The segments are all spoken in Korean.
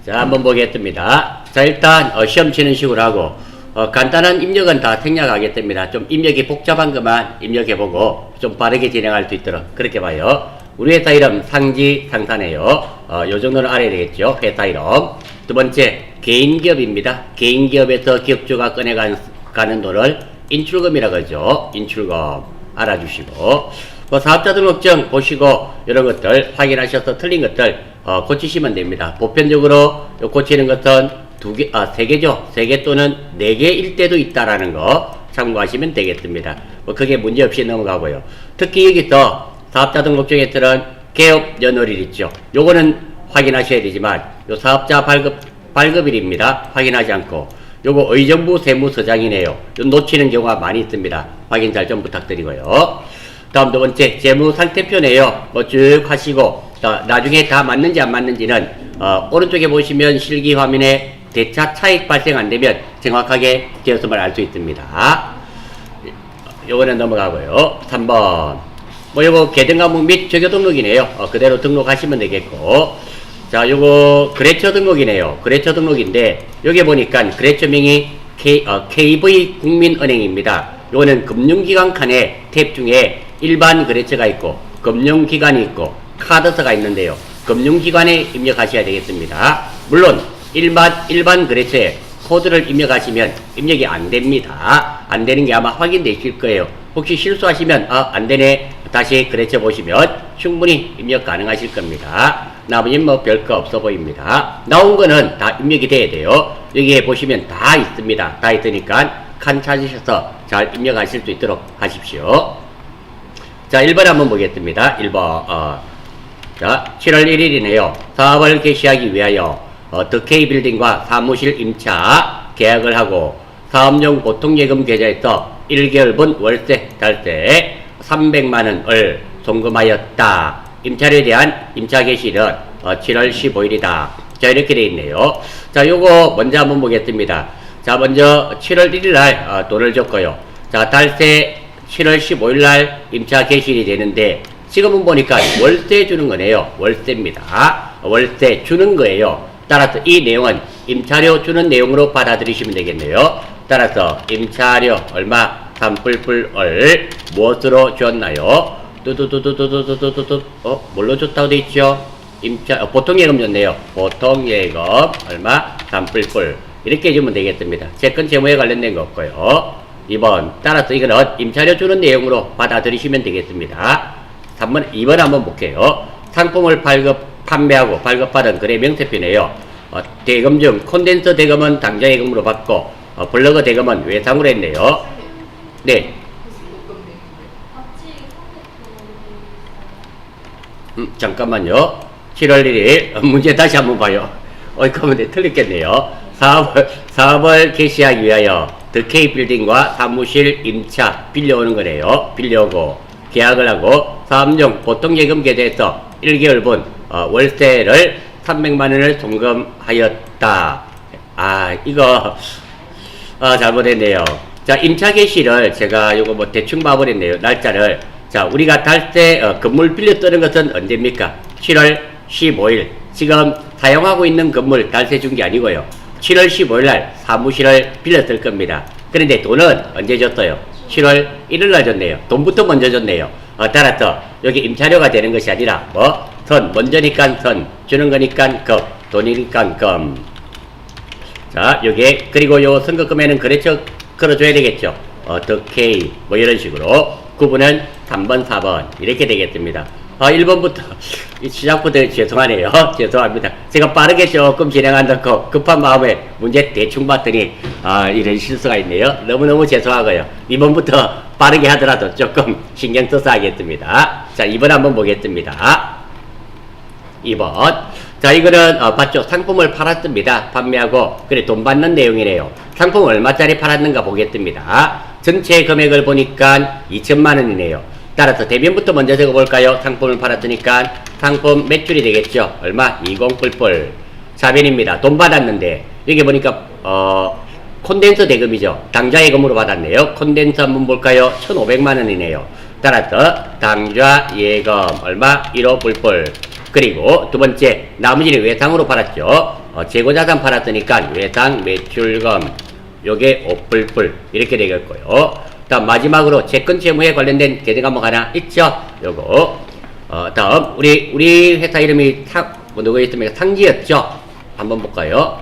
자, 한번 보겠습니다. 자, 일단 시험 치는 식으로 하고 간단한 입력은 다 생략하겠습니다. 좀 입력이 복잡한 것만 입력해보고 좀 빠르게 진행할 수 있도록 그렇게 봐요. 우리 회사 이름 상지 상사네요. 요 정도는 알아야 되겠죠. 회사 이름. 두 번째, 개인기업입니다. 개인기업에서 기업주가 꺼내가는 돈을 인출금이라고 하죠. 인출금 알아주시고, 사업자 등록증 보시고 이런 것들 확인하셔서 틀린 것들 고치시면 됩니다. 보편적으로 고치는 것은 세 개죠. 3개 또는 4개일 때도 있다라는 거 참고하시면 되겠습니다. 그게 문제 없이 넘어가고요. 특히 여기서 사업자 등록증에 따른 개업 연월일 있죠. 요거는 확인하셔야 되지만 요 사업자 발급일입니다. 확인하지 않고 요거 의정부 세무서장이네요. 요 놓치는 경우가 많이 있습니다. 확인 잘 좀 부탁드리고요. 다음 두 번째, 재무상태표네요. 쭉 하시고 나중에 다 맞는지 안 맞는지는 오른쪽에 보시면 실기 화면에 대차 차익 발생 안 되면 정확하게 되었음을 알 수 있습니다. 요거는 넘어가고요. 3번 요거 계정 과목 및 조교 등록이네요. 그대로 등록하시면 되겠고, 자, 요거 거래처 등록이네요. 거래처 등록인데 여기 보니까 거래처명이 KB 국민은행입니다. 요거는 금융기관 칸에 탭 중에 일반 거래처가 있고 금융기관이 있고 카드사가 있는데요. 금융기관에 입력하셔야 되겠습니다. 물론 일반 거래처에 코드를 입력하시면 입력이 안 됩니다. 안 되는 게 아마 확인되실 거예요. 혹시 실수하시면 안 되네, 다시 거래처 보시면 충분히 입력 가능하실 겁니다. 나머지는 별거 없어 보입니다. 나온 거는 다 입력이 돼야 돼요. 여기에 보시면 다 있습니다. 다 있으니까 칸 찾으셔서 잘 입력하실 수 있도록 하십시오. 자, 1번 한번 보겠습니다. 1번. 자, 7월 1일이네요. 사업을 개시하기 위하여 더K빌딩과 사무실 임차 계약을 하고 사업용 보통예금 계좌에서 1개월분 월세, 달세 300만원을 송금하였다. 임차료에 대한 임차 개시일은 7월 15일이다. 자, 이렇게 되어 있네요. 자, 요거 먼저 한번 보겠습니다. 자, 먼저 7월 1일날 돈을 줬고요. 자, 달세 7월 15일날 임차 개시일이 되는데 지금은 보니까 월세 주는 거네요. 월세입니다. 월세 주는 거예요. 따라서 이 내용은 임차료 주는 내용으로 받아들이시면 되겠네요. 따라서 임차료 얼마? 산불불을 무엇으로 줬나요? 뭘로 줬다고 돼 있죠? 보통예금 줬네요. 보통예금 얼마? 산불불. 이렇게 해주면 되겠습니다. 채권 채무에 관련된 거 없고요. 2번, 따라서 이거는 임차료 주는 내용으로 받아들이시면 되겠습니다. 2번 한번 볼게요. 상품을 판매하고 발급받은 거래 명세표네요. 대금 중 콘덴서 대금은 당좌예금으로 받고 블로그 대금은 외상으로 했네요. 네. 잠깐만요. 7월 1일 문제 다시 한번 봐요. 그러면 틀렸겠네요. 사업을 개시하기 위하여 더K빌딩과 사무실 임차 빌려오는 거네요. 빌려오고 계약을 하고 사업용 보통예금 계좌에서 1개월분 월세를 300만원을 송금하였다. 이거 잘못했네요. 자, 임차 개시를 제가 요거 대충 봐버렸네요. 날짜를. 자, 우리가 달세 건물 빌려 뜨는 것은 언제입니까? 7월 15일. 지금 사용하고 있는 건물 달세 준 게 아니고요. 7월 15일 날 사무실을 빌렸을 겁니다. 그런데 돈은 언제 줬어요? 7월 1일 날 줬네요. 돈부터 먼저 줬네요. 따라서 여기 임차료가 되는 것이 아니라 먼저니까 주는 거니까 돈이니까 금. 자, 요게 그리고 요 선거금에는 거래처 걸어줘야 되겠죠. 더K 이런 식으로 구분은 3번 4번 이렇게 되겠습니다. 1번부터 시작부터 죄송하네요. 죄송합니다. 제가 빠르게 조금 진행한다고 급한 마음에 문제 대충 봤더니 이런 실수가 있네요. 너무너무 죄송하고요. 2번부터 빠르게 하더라도 조금 신경 써서 하겠습니다. 자, 2번 한번 보겠습니다. 2번. 자, 이거는 봤죠? 상품을 팔았습니다. 판매하고 그래 돈 받는 내용이네요. 상품 얼마짜리 팔았는가 보겠습니다. 전체 금액을 보니까 2천만원이네요. 따라서 대변부터 먼저 적어볼까요? 상품을 팔았으니까 상품 매출이 되겠죠. 얼마? 20뿔뿔. 자변입니다. 돈 받았는데 여기 보니까 콘덴서 대금이죠. 당좌예금으로 받았네요. 콘덴서 한번 볼까요? 1,500만원이네요. 따라서 당좌예금 얼마? 1호 뿔뿔. 그리고 두 번째 나머지는 외상으로 팔았죠. 재고자산 팔았으니까 외상 매출금 요게 5불불 이렇게 되겠고요. 다음 마지막으로 채권 채무에 관련된 계정 한번 하나 있죠. 요거 다음 우리 회사 이름이 누구 있습니까? 상지였죠. 한번 볼까요?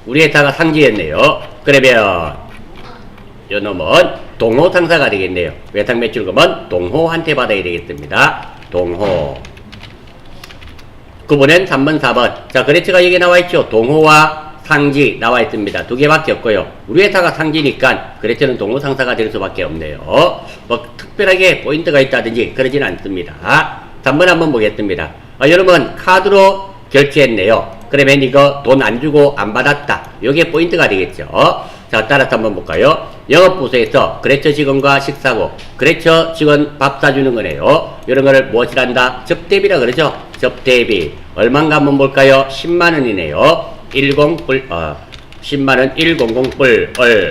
우리 회사가 상지였네요. 그러면 요 놈은 동호 상사가 되겠네요. 외상 매출금은 동호한테 받아야 되겠습니다. 동호. 구분은 3번, 4번. 자, 거래처가 여기 나와 있죠. 동호와 상지 나와 있습니다. 두 개밖에 없고요. 우리 회사가 상지니까 거래처는 동호 상사가 될 수밖에 없네요. 뭐 특별하게 포인트가 있다든지 그러진 않습니다. 3번 한번 보겠습니다. 여러분 카드로 결제했네요. 그러면 이거 돈 안 주고 안 받았다. 요게 포인트가 되겠죠. 자, 따라서 한번 볼까요? 영업부서에서 거래처 직원과 식사고, 거래처 직원 밥 사주는 거네요. 이런 거를 무엇이란다? 접대비라 그러죠? 접대비. 얼마인가 한번 볼까요? 10만원이네요. 10만원 100불.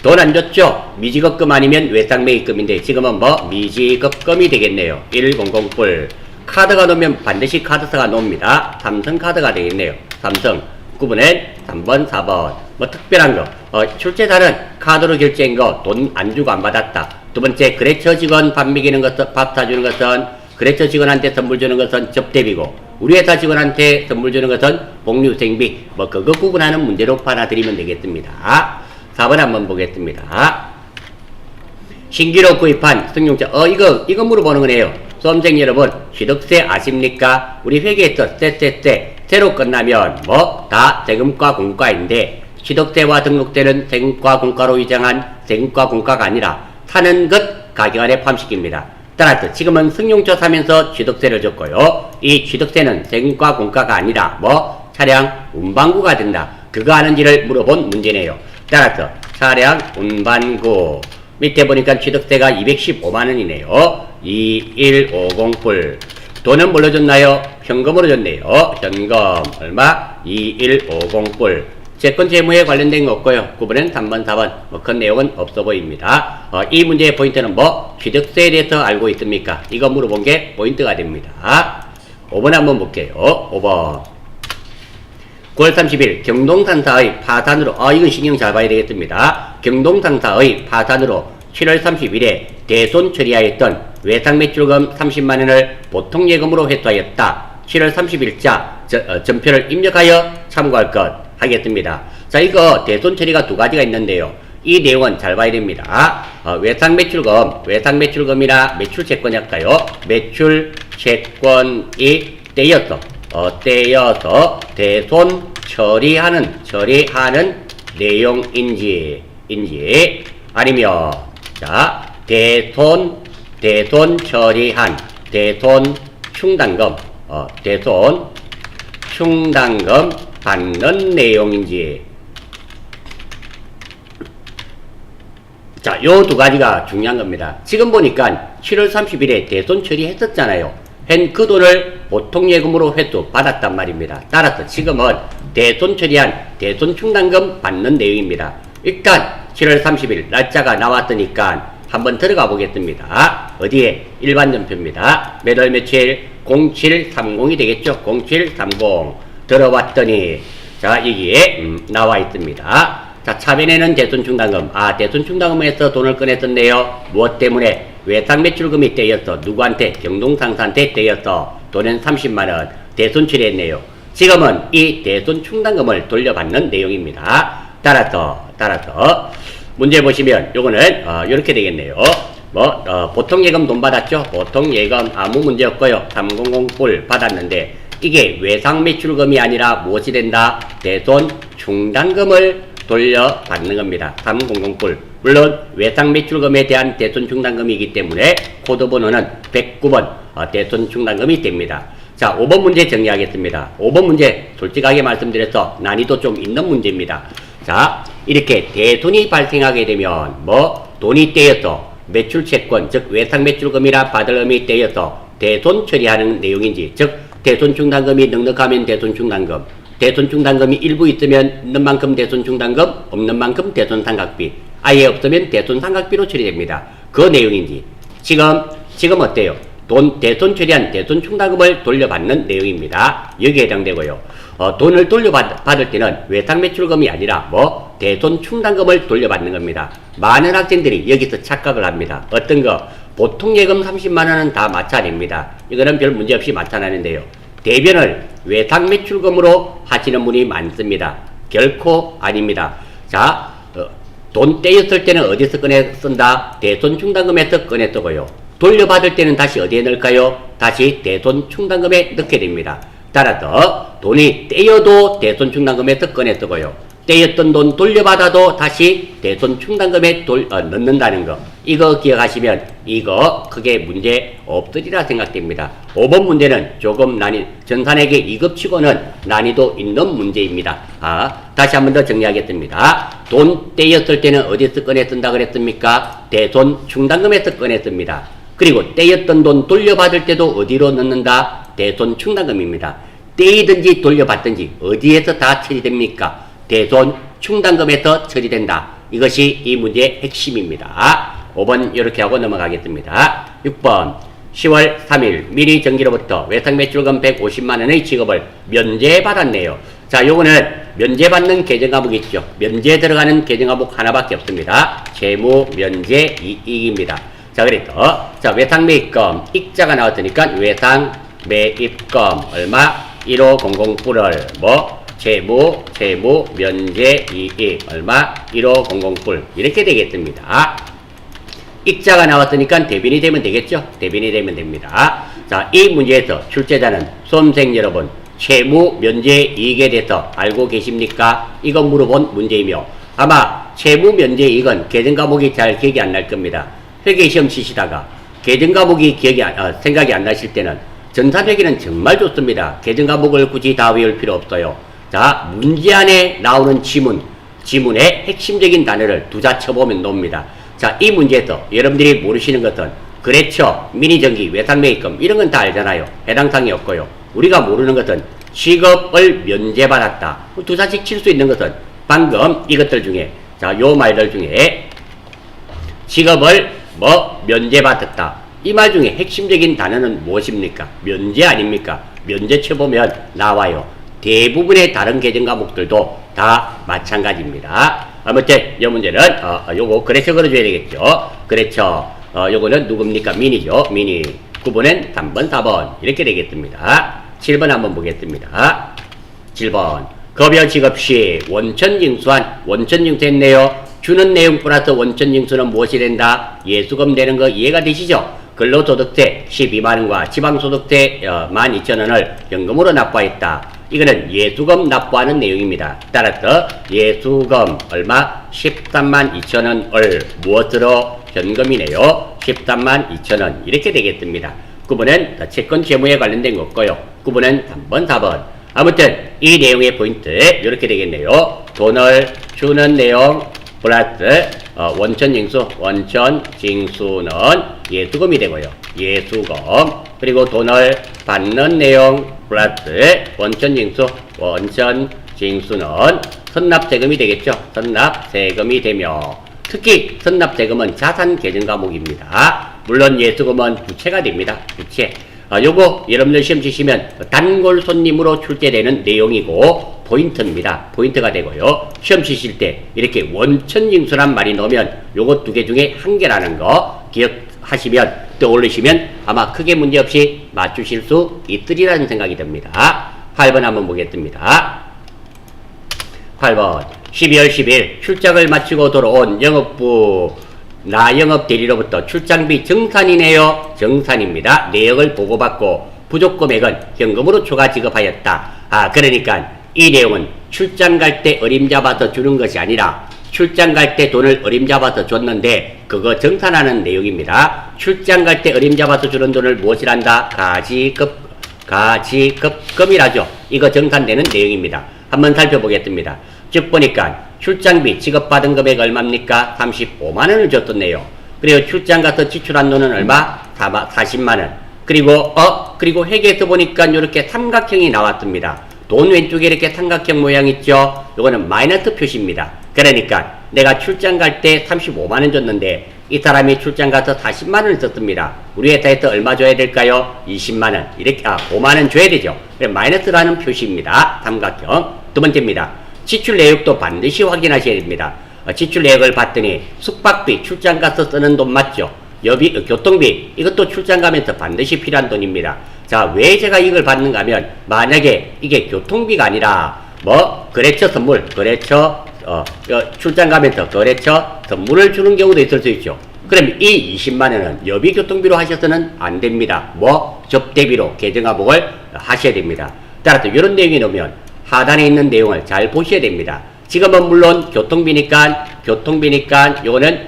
돈 안 줬죠? 미지급금 아니면 외상매입금인데, 지금은 뭐? 미지급금이 되겠네요. 100불. 카드가 놓으면 반드시 카드사가 놓습니다. 삼성카드가 되겠네요. 삼성. 구분은 3번, 4번. 뭐 특별한 거. 출제자는 카드로 결제한 거 돈 안 주고 안 받았다. 두 번째, 거래처 직원 밥 먹이는 것은, 밥 사주는 것은, 거래처 직원한테 선물 주는 것은 접대비고, 우리 회사 직원한테 선물 주는 것은 복리후생비. 뭐 그거 구분하는 문제로 받아들이면 되겠습니다. 4번 한번 보겠습니다. 신규로 구입한 승용차. 이거 물어보는 거네요. 수험생 여러분, 취득세 아십니까? 우리 회계에서 새로 끝나면 뭐 다 세금과 공과인데, 취득세와 등록세는 세금과 공과로 위장한 세금과 공과가 아니라 사는 것 가격안에 포함시킵니다. 따라서 지금은 승용차 사면서 취득세를 줬고요. 이 취득세는 세금과 공과가 아니라 뭐 차량 운반구가 된다. 그거 아는지를 물어본 문제네요. 따라서 차량 운반구 밑에 보니까 취득세가 215만원이네요. 2150불. 돈은 뭘로 줬나요? 현금으로 줬네요. 현금 얼마? 2150불. 채권 재무에 관련된 거 없고요. 구분은 3번, 4번. 뭐 큰 내용은 없어 보입니다. 이 문제의 포인트는 뭐? 취득세에 대해서 알고 있습니까? 이거 물어본 게 포인트가 됩니다. 5번 한번 볼게요. 5번. 9월 30일 경동상사의 파산으로, 이건 신경 잘 봐야 되겠습니다. 경동상사의 파산으로 7월 30일에 대손 처리하였던 외상매출금 30만원을 보통예금으로 회수하였다. 7월 30일자 전표를 입력하여 참고할 것 하겠습니다. 자, 이거 대손 처리가 두 가지가 있는데요. 이 내용은 잘 봐야 됩니다. 외상매출금이나 매출채권이 할까요? 매출채권이 떼여서 대손 처리하는 내용인지 아니면 자 대손 처리한 대손 충당금 받는 내용인지. 자, 요 두 가지가 중요한 겁니다. 지금 보니까 7월 30일에 대손 처리했었잖아요. 그 돈을 보통예금으로 회수 받았단 말입니다. 따라서 지금은 대손 처리한 대손 충당금 받는 내용입니다. 일단 7월 30일 날짜가 나왔으니까 한번 들어가 보겠습니다. 어디에? 일반 전표입니다. 매달 며칠? 0730이 되겠죠? 0730 들어봤더니 자 여기에 나와 있습니다. 자, 차변에는 대손 충당금. 대손 충당금에서 돈을 꺼냈었네요. 무엇 때문에? 외상매출금이 떼였어. 누구한테? 경동상사한테 떼였어. 돈은 30만원. 대손 처리했네요. 지금은 이 대손 충당금을 돌려받는 내용입니다. 따라서 문제 보시면 요거는 요렇게 되겠네요. 보통예금 돈 받았죠? 보통예금 아무 문제 없고요. 300불 받았는데 이게 외상매출금이 아니라 무엇이 된다? 대손 충당금을 돌려받는 겁니다. 300불. 물론 외상매출금에 대한 대손 충당금이기 때문에 코드 번호는 109번 대손 충당금이 됩니다. 자, 5번 문제 정리하겠습니다. 5번 문제 솔직하게 말씀드려서 난이도 좀 있는 문제입니다. 자, 이렇게 대손이 발생하게 되면 돈이 떼여서 매출채권, 즉 외상매출금이나 받을 의미 떼여서 대손 처리하는 내용인지, 즉 대손 충당금이 넉넉하면 대손 충당금, 대손 충당금이 일부 있으면 있는 만큼 대손 충당금, 없는 만큼 대손 상각비, 아예 없으면 대손 상각비로 처리됩니다. 그 내용인지. 지금 어때요? 대손 처리한 대손 충당금을 돌려받는 내용입니다. 여기에 해당되고요. 돈을 돌려받을 때는 외상매출금이 아니라 대손 충당금을 돌려받는 겁니다. 많은 학생들이 여기서 착각을 합니다. 어떤 거? 보통 예금 30만원은 다 마찬가지입니다. 이거는 별 문제 없이 마찬가지인데요. 대변을 외상매출금으로 하시는 분이 많습니다. 결코 아닙니다. 자, 돈 떼였을 때는 어디서 꺼내 쓴다? 대손 충당금에서 꺼내 쓰고요. 돌려받을 때는 다시 어디에 넣을까요? 다시 대손 충당금에 넣게 됩니다. 따라서 돈이 떼여도 대손 충당금에서 꺼내 쓰고요. 떼였던 돈 돌려받아도 다시 대손 충당금에 넣는다는 거. 이거 기억하시면 이거 크게 문제 없으리라 생각됩니다. 5번 문제는 조금 전산에게 2급치고는 난이도 있는 문제입니다. 다시 한 번 더 정리하겠습니다. 돈 떼였을 때는 어디서 꺼내 쓴다 그랬습니까? 대손 충당금에서 꺼내 씁니다. 그리고 떼였던 돈 돌려받을 때도 어디로 넣는다? 대손 충당금입니다. 떼이든지 돌려받든지 어디에서 다 처리됩니까? 대손 충당금에서 처리된다. 이것이 이 문제의 핵심입니다. 5번 이렇게 하고 넘어가겠습니다. 6번 10월 3일 미리 정기로부터 외상매출금 150만원의 지급을 면제받았네요. 자, 요거는 면제받는 계정과목 있죠. 면제 들어가는 계정과목 하나밖에 없습니다. 재무 면제 이익입니다. 자, 그래서 외상매입금 익자가 나왔으니까 외상매입금 얼마? 1500불을 재무 면제 이익 얼마? 1500불 이렇게 되겠습니다. 익자가 나왔으니까 대변이 되면 되겠죠? 대변이 되면 됩니다. 자, 이 문제에서 출제자는 수험생 여러분 채무 면제 이익에 대해서 알고 계십니까? 이거 물어본 문제이며 아마 채무 면제 이익은 계정 과목이 잘 기억이 안 날 겁니다. 회계시험 치시다가 계정 과목이 생각이 안 나실 때는 전산회계는 정말 좋습니다. 계정 과목을 굳이 다 외울 필요 없어요. 자, 문제 안에 나오는 지문의 핵심적인 단어를 두자 쳐보면 나옵니다. 자, 이 문제에서 여러분들이 모르시는 것은 거래처, 미니정기, 외상매입금 이런 건 다 알잖아요. 해당 사항이 없고요. 우리가 모르는 것은 지급을 면제받았다. 두자씩 칠 수 있는 것은 방금 이것들 중에 요 말들 중에 지급을 면제받았다. 이 말 중에 핵심적인 단어는 무엇입니까? 면제 아닙니까? 면제 쳐보면 나와요. 대부분의 다른 계정 과목들도 다 마찬가지입니다. 아무튼 이 문제는 요거 거래처 걸어줘야 되겠죠. 거래처 요거는 누굽니까? 미니죠. 미니. 9번은 3번 4번 이렇게 되겠습니다. 7번 한번 보겠습니다. 7번 급여 지급 시 원천징수한 원천징수했네요. 주는 내용 플러스 원천징수는 무엇이 된다? 예수금 되는 거 이해가 되시죠? 근로소득세 12만원과 지방소득세 12,000원을 현금으로 납부했다. 이거는 예수금 납부하는 내용입니다. 따라서 예수금 얼마? 132,000원을 무엇으로? 현금이네요. 132,000원 이렇게 되겠습니다. 9번은 채권 재무에 관련된 거 없고요. 9번은 3번 4번 아무튼 이 내용의 포인트 이렇게 되겠네요. 돈을 주는 내용 플러스 원천징수는 예수금이 되고요. 예수금 그리고 돈을 받는 내용 플러스 원천징수는 선납세금이 되겠죠. 선납세금이 되며 특히 선납세금은 자산 계정 과목입니다. 물론 예수금은 부채가 됩니다. 부채. 요거 여러분들 시험 치시면 단골 손님으로 출제되는 내용이고 포인트입니다. 포인트가 되고요. 시험 치실 때 이렇게 원천징수란 말이 나오면 요거 두 개 중에 한 개라는 거 기억하시면 떠올리시면 아마 크게 문제없이 맞추실 수 있으리라는 생각이 듭니다. 8번 한번 보겠습니다. 8번 12월 10일 출장을 마치고 돌아온 영업부 나영업 대리로부터 출장비 정산이네요. 정산입니다. 내역을 보고받고 부족 금액은 현금으로 추가 지급하였다. 그러니까 이 내용은 출장 갈 때 어림잡아서 주는 것이 아니라 출장 갈 때 돈을 어림잡아서 줬는데 그거 정산하는 내용입니다. 출장 갈 때 어림잡아서 주는 돈을 무엇이란다? 가지급금이라죠. 이거 정산되는 내용입니다. 한번 살펴보겠습니다. 쭉 보니까 출장비 지급받은 금액 얼마입니까? 35만원을 줬었네요. 그리고 출장 가서 지출한 돈은 얼마? 40만원. 그리고 회계에서 보니까 이렇게 삼각형이 나왔습니다. 돈 왼쪽에 이렇게 삼각형 모양 있죠? 요거는 마이너스 표시입니다. 그러니까 내가 출장 갈 때 35만원 줬는데 이 사람이 출장 가서 40만 원을 썼습니다. 우리 회사에서 얼마 줘야 될까요? 20만 원. 이렇게 5만 원 줘야 되죠. 마이너스라는 표시입니다. 삼각형. 두 번째입니다. 지출 내역도 반드시 확인하셔야 됩니다. 지출 내역을 봤더니 숙박비, 출장 가서 쓰는 돈 맞죠? 여비, 교통비, 이것도 출장 가면서 반드시 필요한 돈입니다. 자, 왜 제가 이걸 받는가 하면, 만약에 이게 교통비가 아니라, 거래처 선물, 출장 가면서 거래처 선물을 주는 경우도 있을 수 있죠. 그럼 이 20만원은 여비 교통비로 하셔서는 안 됩니다. 접대비로 계정화복을 하셔야 됩니다. 따라서 이런 내용이 나오면 하단에 있는 내용을 잘 보셔야 됩니다. 지금은 물론 교통비니까 요거는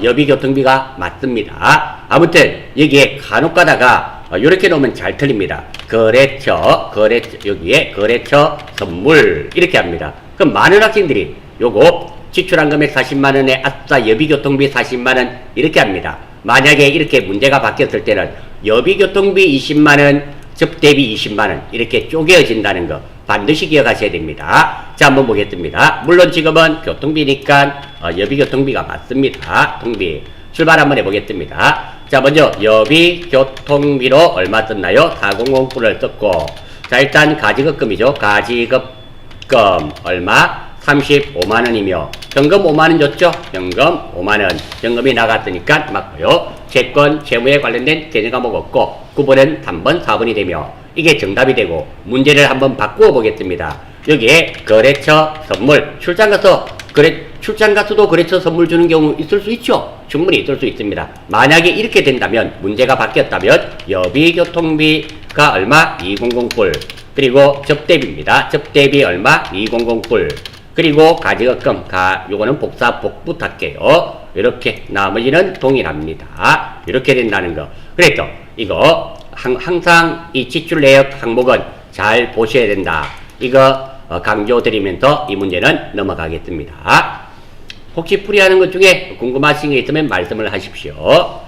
여비 교통비가 맞습니다. 아무튼 여기에 간혹 가다가 이렇게 놓으면 잘 틀립니다. 거래처, 여기에 거래처 선물 이렇게 합니다. 그럼 많은 학생들이 요거 지출한 금액 40만원에 아싸 여비교통비 40만원 이렇게 합니다. 만약에 이렇게 문제가 바뀌었을 때는 여비교통비 20만원, 접대비 20만원 이렇게 쪼개어진다는 거 반드시 기억하셔야 됩니다. 자, 한번 보겠습니다. 물론 지금은 교통비니까 여비교통비가 맞습니다. 통비 출발 한번 해보겠습니다. 자, 먼저 여비교통비로 얼마 썼나요? 4009를 썼고, 자, 일단 가지급금이죠. 가지급금 얼마? 35만원이며 현금 5만원 줬죠? 현금 5만원 현금이 나갔으니까 맞고요. 채권, 채무에 관련된 개념 과목 없고 9번은 3번, 4번이 되며 이게 정답이 되고 문제를 한번 바꾸어 보겠습니다. 여기에 거래처 선물 출장 가서도 거래처 선물 주는 경우 있을 수 있죠? 충분히 있을 수 있습니다. 만약에 이렇게 된다면 문제가 바뀌었다면 여비교통비가 얼마? 200불 그리고 접대비입니다. 접대비 얼마? 200불 그리고 가지급금, 요거는 복부 탈게요. 이렇게, 나머지는 동일합니다. 이렇게 된다는 거. 그래서, 이거, 항상 이 지출 내역 항목은 잘 보셔야 된다. 이거, 강조드리면서 이 문제는 넘어가겠습니다. 혹시 풀이하는 것 중에 궁금하신 게 있으면 말씀을 하십시오.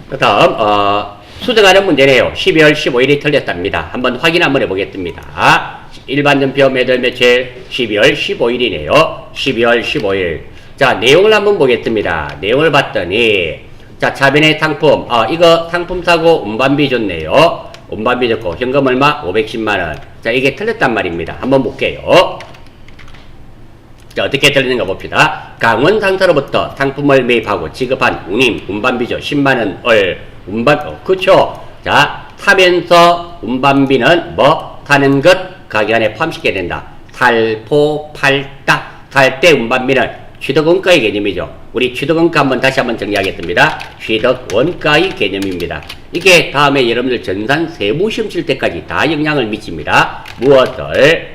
그 다음, 수정하는 문제네요. 12월 15일이 틀렸답니다. 한번 확인 한번 해보겠습니다. 일반전표 매달 며칠 12월 15일이네요. 12월 15일. 자, 내용을 한번 보겠습니다. 내용을 봤더니, 자, 차변의 상품, 이거 상품 사고 운반비 줬네요. 운반비 줬고, 현금 얼마? 510만원. 자, 이게 틀렸단 말입니다. 한번 볼게요. 자, 어떻게 틀리는가 봅시다. 강원 상사로부터 상품을 매입하고 지급한 운임, 운반비죠. 10만원을, 그쵸. 자, 타면서 운반비는 타는 것, 가격안에 포함시켜야 된다. 살포, 팔다, 살 때 운반비는 취득원가의 개념이죠. 우리 취득원가 한번 다시 한번 정리하겠습니다. 취득원가의 개념입니다. 이게 다음에 여러분들 전산 세부시험 칠 때까지 다 영향을 미칩니다. 무엇을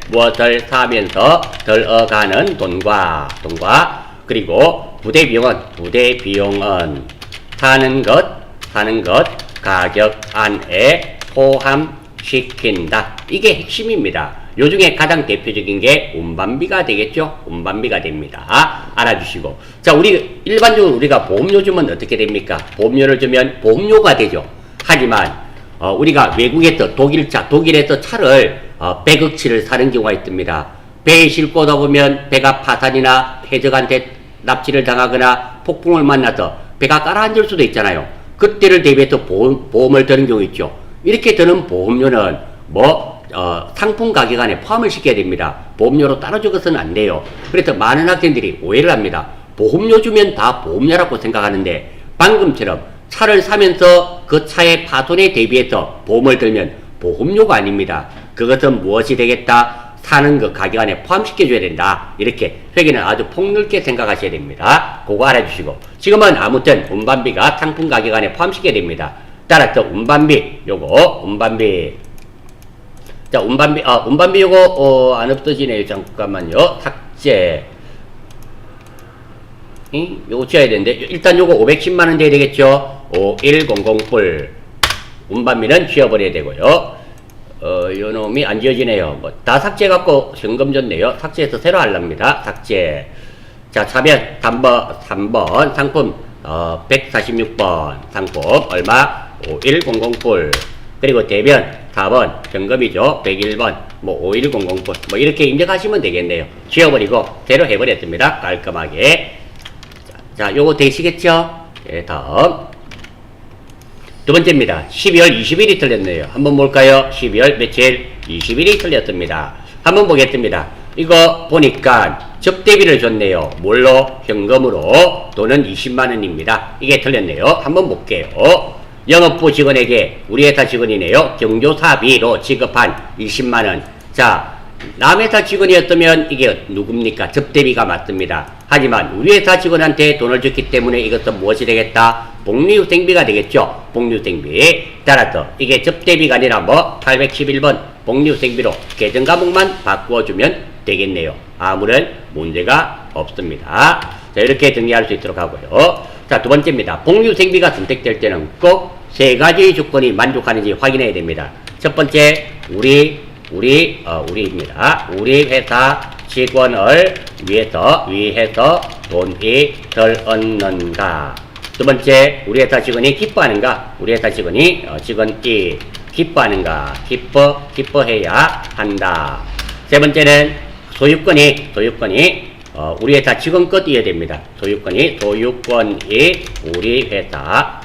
사면서 들어가는 돈과 그리고 부대비용은 사는 것 가격 안에 포함시킨다. 이게 핵심입니다. 요 중에 가장 대표적인 게 운반비가 되겠죠? 운반비가 됩니다. 알아주시고. 자, 일반적으로 우리가 보험료 주면 어떻게 됩니까? 보험료를 주면 보험료가 되죠. 하지만, 우리가 외국에서 독일에서 차를, 100억치를 사는 경우가 있습니다. 배에 싣고 오다 보면 배가 파산이나 해적한테 납치를 당하거나 폭풍을 만나서 배가 가라앉을 수도 있잖아요. 그때를 대비해서 보험을 드는 경우 있죠. 이렇게 드는 보험료는 상품 가격 안에 포함을 시켜야 됩니다. 보험료로 따로 적어서는 안 돼요. 그래서 많은 학생들이 오해를 합니다. 보험료 주면 다 보험료라고 생각하는데 방금처럼 차를 사면서 그 차의 파손에 대비해서 보험을 들면 보험료가 아닙니다. 그것은 무엇이 되겠다? 사는 그 가격 안에 포함시켜줘야 된다. 이렇게 회계는 아주 폭넓게 생각하셔야 됩니다. 그거 알아주시고. 지금은 아무튼 운반비가 상품 가격 안에 포함시켜야 됩니다. 따라서 운반비. 자, 운반비 요거, 안 없어지네요. 잠깐만요. 삭제. 요거 지어야 되는데. 일단 요거 510만원 돼야 되겠죠? 5100불. 운반비는 지워버려야 되고요. 요 놈이 안 지워지네요. 다 삭제해갖고 현금 줬네요. 삭제해서 새로 하랍니다. 삭제. 자, 차변 3번 상품, 146번 상품, 얼마? 5100불. 그리고 대변 4번 현금이죠. 101번 5100불 이렇게 입력하시면 되겠네요. 지워버리고 새로 해버렸습니다. 깔끔하게. 자, 요거 되시겠죠? 예, 다음. 두 번째입니다. 12월 20일이 틀렸네요. 한번 볼까요? 12월 며칠? 20일이 틀렸습니다. 한번 보겠습니다. 이거 보니까 접대비를 줬네요. 뭘로? 현금으로. 돈은 20만원입니다. 이게 틀렸네요. 한번 볼게요. 영업부 직원에게 우리 회사 직원이네요. 경조사비로 지급한 20만원. 자, 남회사 직원이었다면 이게 누굽니까? 접대비가 맞습니다. 하지만 우리 회사 직원한테 돈을 줬기 때문에 이것은 무엇이 되겠다? 복리후생비가 되겠죠. 복리후생비. 따라서 이게 접대비가 아니라 뭐 811번 복리후생비로 계정 과목만 바꾸어주면 되겠네요. 아무런 문제가 없습니다. 자, 이렇게 정리할 수 있도록 하고요. 자, 두 번째입니다. 복리후생비가 선택될 때는 꼭 세 가지 조건이 만족하는지 확인해야 됩니다. 첫 번째, 우리입니다. 우리 회사 직원을 위해서 돈이 덜 얻는가. 두 번째, 우리 회사 직원이 기뻐하는가. 우리 회사 직원이 기뻐하는가. 기뻐해야 한다. 세 번째는 소유권이 우리 회사 직원 것이어야 됩니다. 소유권이 우리 회사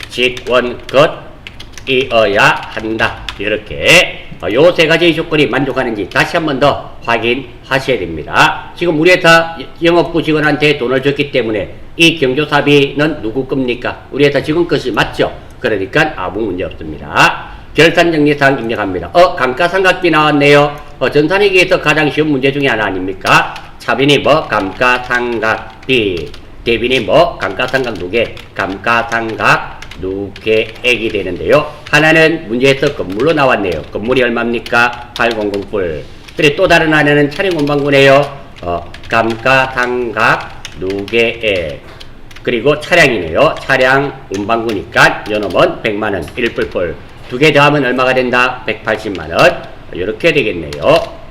직원 것이어야 한다. 이렇게 요 세 가지 조건이 만족하는지 다시 한 번 더 확인하셔야 됩니다. 지금 우리 회사 영업부 직원한테 돈을 줬기 때문에 이 경조사비는 누구 겁니까? 우리 회사 직원 것이 맞죠? 그러니까 아무 문제 없습니다. 결산정리사항 입력합니다. 감가상각비 나왔네요. 전산회계에서 가장 쉬운 문제 중에 하나 아닙니까? 차빈이 뭐? 감가상각비. 대빈이 뭐? 감가상각 누계. 감가상각 누계액이 되는데요. 하나는 문제에서 건물로 나왔네요. 건물이 얼마입니까? 800불. 그리고 또 다른 하나는 차량 운반구네요. 감가상각 누계액. 그리고 차량이네요. 차량 운반구니까 요놈은 100만원 1불. 두 개 더하면 얼마가 된다? 180만원. 이렇게 되겠네요.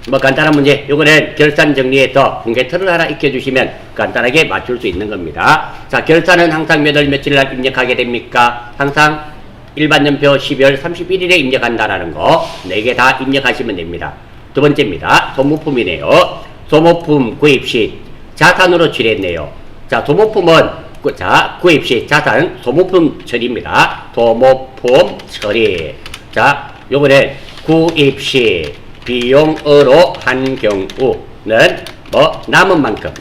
뭐 간단한 문제, 요거는 결산 정리해서 분계틀을 하나 익혀주시면 간단하게 맞출 수 있는 겁니다. 자, 결산은 항상 몇 월 며칠 날 입력하게 됩니까? 항상 일반연표 12월 31일에 입력한다라는 거 4개 다 입력하시면 됩니다. 두 번째입니다. 소모품이네요. 소모품 구입 시 자산으로 처리했네요. 자, 소모품은 구입 시 자산 소모품 처리입니다. 소모품 처리. 자, 요거는 구입 시 비용으로 한 경우는 뭐 남은 만큼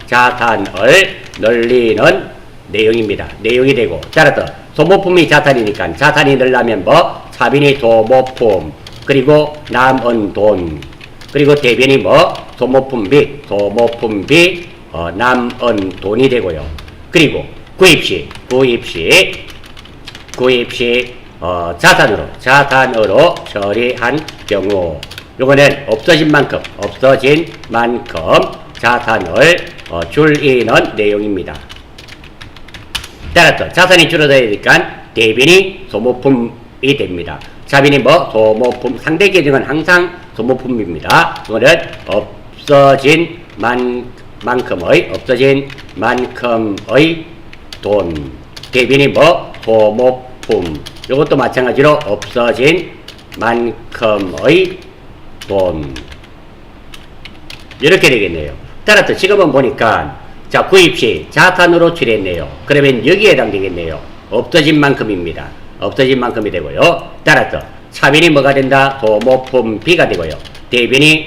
자산을 늘리는 내용입니다. 내용이 되고, 따라서 소모품이 자산이니까 자산이 늘려면 뭐 차빈이 소모품, 그리고 남은 돈, 그리고 대변이 뭐 소모품비 남은 돈이 되고요. 그리고 구입 시 자산으로 처리한 경우, 요거는 없어진 만큼 자산을 줄이는 내용입니다. 따라서 자산이 줄어들어야 되니까 대변이 소모품이 됩니다. 차빈이 뭐 소모품, 상대 계정은 항상 소모품입니다. 이거는 없어진 만큼의 돈, 대변이 뭐 소모품, 이것도 마찬가지로 없어진 만큼의 돈. 이렇게 되겠네요. 따라서 지금은 보니까 자, 구입시 자산으로 처리했네요. 그러면 여기에 해당되겠네요. 없어진 만큼입니다. 없어진 만큼이 되고요. 따라서 차빈이 뭐가 된다? 소모품비가 되고요. 대변이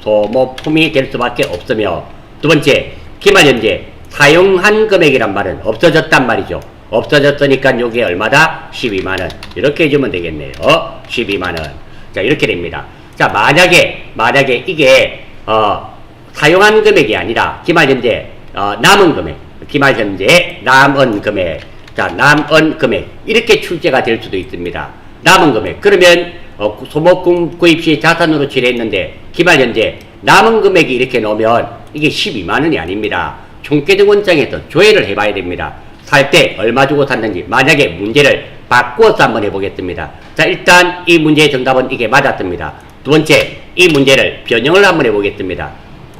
소모품이 될 수밖에 없으며, 두 번째, 기말현재 사용한 금액이란 말은 없어졌단 말이죠. 없어졌으니까 요게 얼마다? 12만원. 이렇게 해주면 되겠네요. 12만원. 자, 이렇게 됩니다. 자, 만약에 이게 사용한 금액이 아니라 기말현재 남은 금액, 기말현재 남은 금액, 자, 남은 금액 이렇게 출제가 될 수도 있습니다. 남은 금액, 그러면 소모품 구입 시 자산으로 처리했는데 기말현재 남은 금액이 이렇게 나오면 이게 12만원이 아닙니다. 총계정 원장에서 조회를 해봐야 됩니다. 살 때 얼마 주고 샀는지. 만약에 문제를 바꿔서 한번 해보겠습니다. 자, 일단 이 문제의 정답은 이게 맞았습니다. 두 번째, 이 문제를 변형을 한번 해보겠습니다.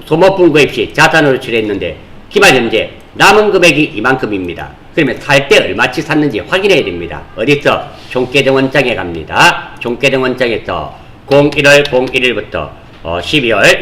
소모품 구입 시 자산으로 처리했는데 기말현재 남은 금액이 이만큼입니다. 그러면 살 때 얼마치 샀는지 확인해야 됩니다. 어디서? 총계정 원장에 갑니다. 총계정 원장에서 01월 01일부터 12월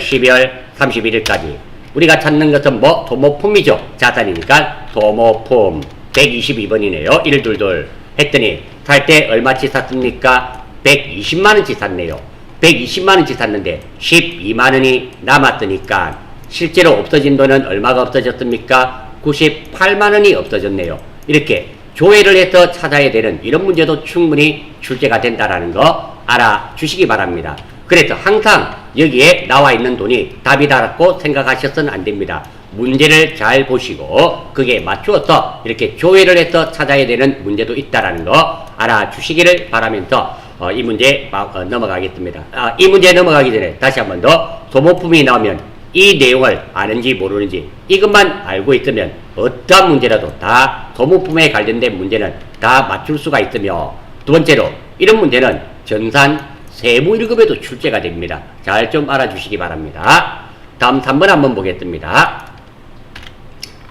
31일까지. 우리가 찾는 것은 뭐? 도모품이죠. 자산이니까 도모품 122번이네요. 122 했더니 살 때 얼마치 샀습니까? 120만원치 샀네요. 120만원치 샀는데 12만원이 남았으니까 실제로 없어진 돈은 얼마가 없어졌습니까? 98만원이 없어졌네요. 이렇게 조회를 해서 찾아야 되는 이런 문제도 충분히 출제가 된다라는 거 알아주시기 바랍니다. 그래서 항상 여기에 나와 있는 돈이 답이다라고 생각하셔서는 안 됩니다. 문제를 잘 보시고 그게 맞추어서 이렇게 조회를 해서 찾아야 되는 문제도 있다라는 거 알아주시기를 바라면서 이 문제 넘어가겠습니다. 이 문제 넘어가기 전에 다시 한 번 더 소모품이 나오면 이 내용을 아는지 모르는지 이것만 알고 있으면 어떠한 문제라도 다 소모품에 관련된 문제는 다 맞출 수가 있으며, 두 번째로 이런 문제는 전산 세무 1급에도 출제가 됩니다. 잘 좀 알아주시기 바랍니다. 다음 3번 한번 보겠습니다.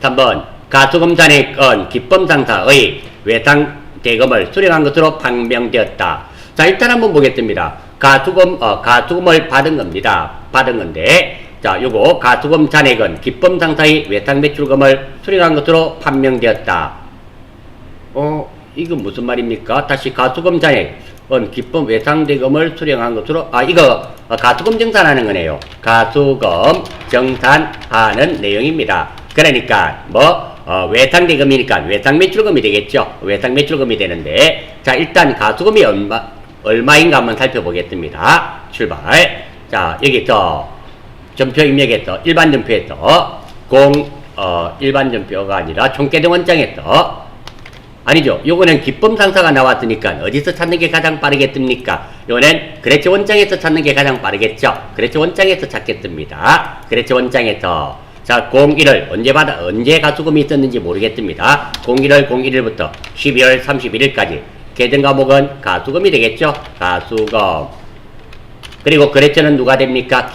3번 가수금 잔액은 기범상사의 외상 대금을 수령한 것으로 판명되었다. 자, 일단 한번 보겠습니다. 가수금을 받은 겁니다. 받은 건데, 자, 요거 가수금 잔액은 기범상사의 외상 매출금을 수령한 것으로 판명되었다. 이건 무슨 말입니까? 다시 가수금 잔액은 기범 외상 대금을 수령한 것으로, 이거 가수금 정산하는 거네요. 가수금 정산하는 내용입니다. 그러니까 외상 대금이니까 외상 매출금이 되겠죠. 외상 매출금이 되는데, 자, 일단 가수금이 얼마인가 한번 살펴보겠습니다. 출발. 자, 여기서 전표 입력에서 일반 전표에서 일반 전표가 아니라 총계정 원장에서, 아니죠. 요거는 기법 상사가 나왔으니까 어디서 찾는 게 가장 빠르겠습니까? 요거는 거래처 원장에서 찾는 게 가장 빠르겠죠. 거래처 원장에서 찾겠습니다. 거래처 원장에서, 자, 01을 언제 가수금이 있었는지 모르겠습니다. 01부터 12월 31일까지 계정 과목은 가수금이 되겠죠. 가수금. 그리고 거래처는 누가 됩니까?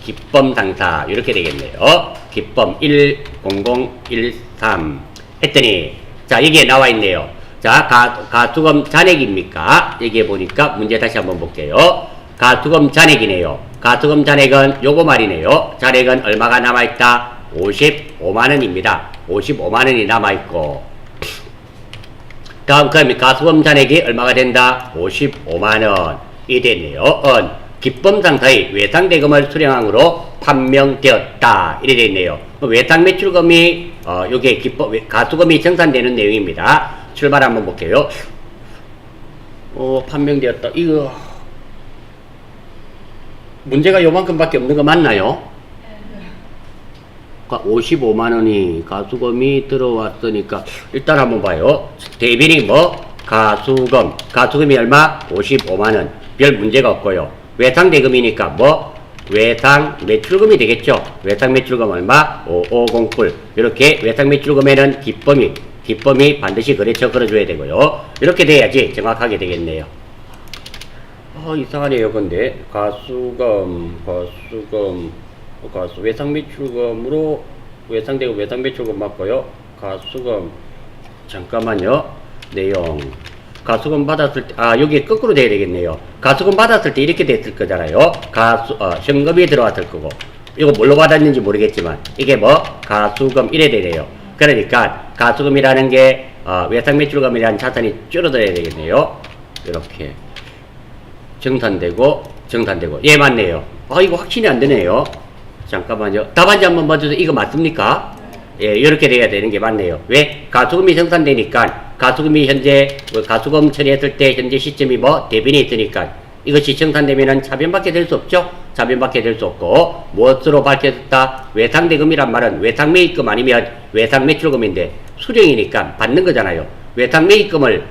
기범 상사 이렇게 되겠네요. 기범 10013 했더니, 자, 여기에 나와 있네요. 자, 가수금 잔액입니까? 여기에 보니까 문제 다시 한번 볼게요. 가수금 잔액이네요. 가수금 잔액은 요거 말이네요. 잔액은 얼마가 남아있다? 55만원입니다. 55만원이 남아있고, 다음 그러면 가수금 잔액이 얼마가 된다? 55만원이 됐네요. 기범상사의 외상대금을 수령함으로 판명되었다. 이래 됐네요. 외상 매출금이 요게 가수금이 정산되는 내용입니다. 출발 한번 볼게요. 판명되었다. 이거 문제가 요만큼밖에 없는 거 맞나요? 55만원이 가수금이 들어왔으니까 일단 한번 봐요. 대비리 가수금이 얼마? 55만원. 별 문제가 없고요. 외상대금이니까 외상 매출금이 되겠죠. 외상 매출금 얼마? 5508. 이렇게 외상 매출금에는 기범이 반드시 거래처 걸어줘야 되고요. 이렇게 돼야지 정확하게 되겠네요. 이상하네요. 근데 외상 매출금으로 외상대금 외상 매출금 맞고요. 가수금, 잠깐만요. 내용 가수금 받았을 때, 여기 거꾸로 돼야 되겠네요. 가수금 받았을 때 이렇게 됐을 거잖아요. 현금이 들어왔을 거고, 이거 뭘로 받았는지 모르겠지만 이게 가수금 이래 되네요. 그러니까 가수금이라는 게 외상 매출금이라는 자산이 줄어들어야 되겠네요. 이렇게 정산되고 예, 맞네요. 이거 확신이 안 되네요. 잠깐만요. 답안지 한번 봐주세요. 이거 맞습니까? 예, 이렇게 돼야 되는 게 맞네요. 왜? 가수금이 정산되니까, 가수금이 현재 가수금 처리했을 때 현재 시점이 대변이 있으니까 이것이 정산되면은 차변밖에 될 수 없죠. 차변밖에 될 수 없고, 무엇으로 밝혀졌다? 외상대금이란 말은 외상매입금 아니면 외상매출금인데 수령이니까 받는 거잖아요. 외상매입금을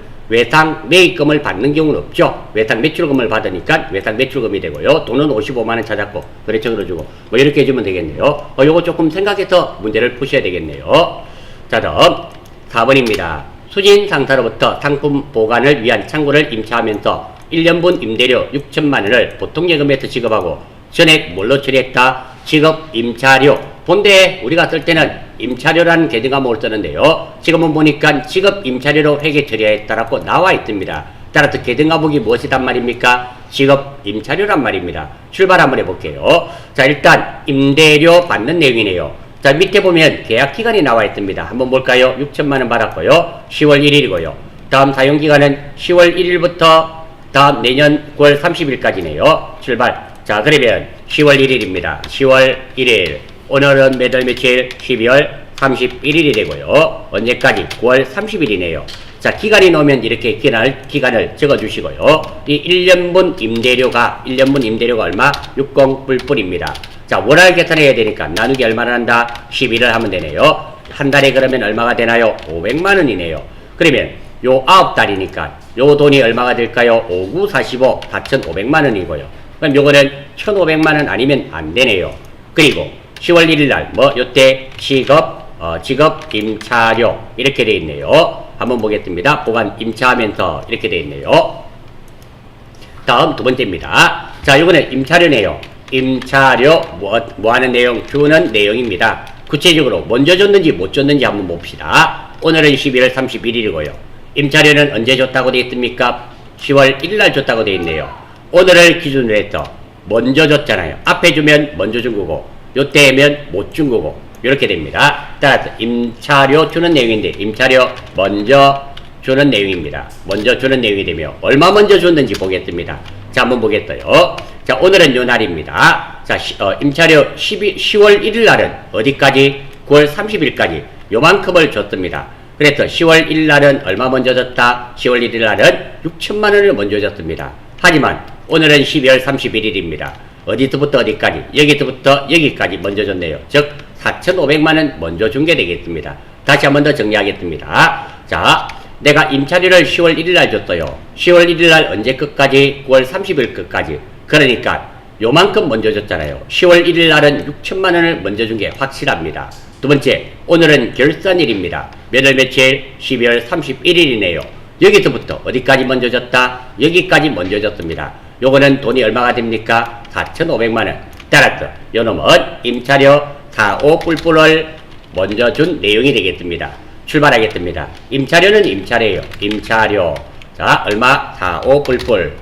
받는 경우는 없죠. 외상매출금을 받으니까 외상매출금이 되고요. 돈은 55만원 찾았고 거래처 걸어주고 이렇게 해주면 되겠네요. 요거 조금 생각해서 문제를 푸셔야 되겠네요. 자, 다음 4번입니다. 수진 상사로부터 상품 보관을 위한 창고를 임차하면서 1년분 임대료 6천만원을 보통예금에서 지급하고 전액 뭘로 처리했다? 지급 임차료. 본데 우리가 쓸 때는 임차료라는 계정 과목을 쓰는데요. 지금은 보니까 지급 임차료로 회계 처리했다라고 나와 있습니다. 따라서 계등과목이 무엇이단 말입니까? 직업 임차료란 말입니다. 출발 한번 해볼게요. 자, 일단 임대료 받는 내용이네요. 자, 밑에 보면 계약기간이 나와 있습니다. 한번 볼까요? 6천만 원 받았고요. 10월 1일이고요. 다음 사용기간은 10월 1일부터 다음 내년 9월 30일까지네요. 출발. 자, 그러면 10월 1일입니다. 10월 1일. 오늘은 몇 월 며칠? 12월 31일이 되고요. 언제까지? 9월 30일이네요. 자, 기간이 나오면 이렇게 기간을 적어주시고요. 이 1년분 임대료가 얼마? 60불입니다. 자, 월할 계산해야 되니까 나누기 얼마나 한다? 11을 하면 되네요. 한 달에 그러면 얼마가 되나요? 500만 원이네요. 그러면 요 9달이니까 요 돈이 얼마가 될까요? 5, 9, 45, 4,500만 원이고요. 그럼 요거는 1,500만 원 아니면 안 되네요. 그리고 10월 1일 날, 요때 직업 임차료 이렇게 돼 있네요. 한번 보겠습니다. 보관 임차하면서 이렇게 돼 있네요. 다음 두 번째입니다. 자, 요거는 임차료네요. 임차료 뭐 하는 내용? 주는 내용입니다. 구체적으로 먼저 줬는지 못 줬는지 한번 봅시다. 오늘은 11월 31일이고요. 임차료는 언제 줬다고 돼 있습니까? 10월 1일 날 줬다고 돼 있네요. 오늘을 기준으로 해서 먼저 줬잖아요. 앞에 주면 먼저 준 거고 요때면 못 준 거고 이렇게 됩니다. 따라서 임차료 주는 내용인데 임차료 먼저 주는 내용입니다. 먼저 주는 내용이 되며 얼마 먼저 줬는지 보겠습니다. 자, 한번 보겠어요. 자, 오늘은 요 날입니다. 자, 임차료 10월 1일 날은 어디까지? 9월 30일까지 요만큼을 줬습니다. 그래서 10월 1일 날은 얼마 먼저 줬다? 10월 1일 날은 6천만 원을 먼저 줬습니다. 하지만 오늘은 12월 31일입니다. 어디서부터 어디까지? 여기서부터 여기까지 먼저 줬네요. 즉 4,500만 원 먼저 준 게 되겠습니다. 다시 한 번 더 정리하겠습니다. 자, 내가 임차료를 10월 1일 날 줬어요. 10월 1일 날 언제 끝까지? 9월 30일 끝까지. 그러니까 요만큼 먼저 줬잖아요. 10월 1일 날은 6천만 원을 먼저 준 게 확실합니다. 두 번째, 오늘은 결산일입니다. 몇 월 며칠? 12월 31일이네요. 여기서부터 어디까지 먼저 줬다? 여기까지 먼저 줬습니다. 요거는 돈이 얼마가 됩니까? 4,500만 원. 따라서 요놈은 임차료 4,5뿔뿔을 먼저 준 내용이 되겠습니다. 출발하겠습니다. 임차료는 임차료예요. 임차료. 자, 얼마? 4,5뿔뿔.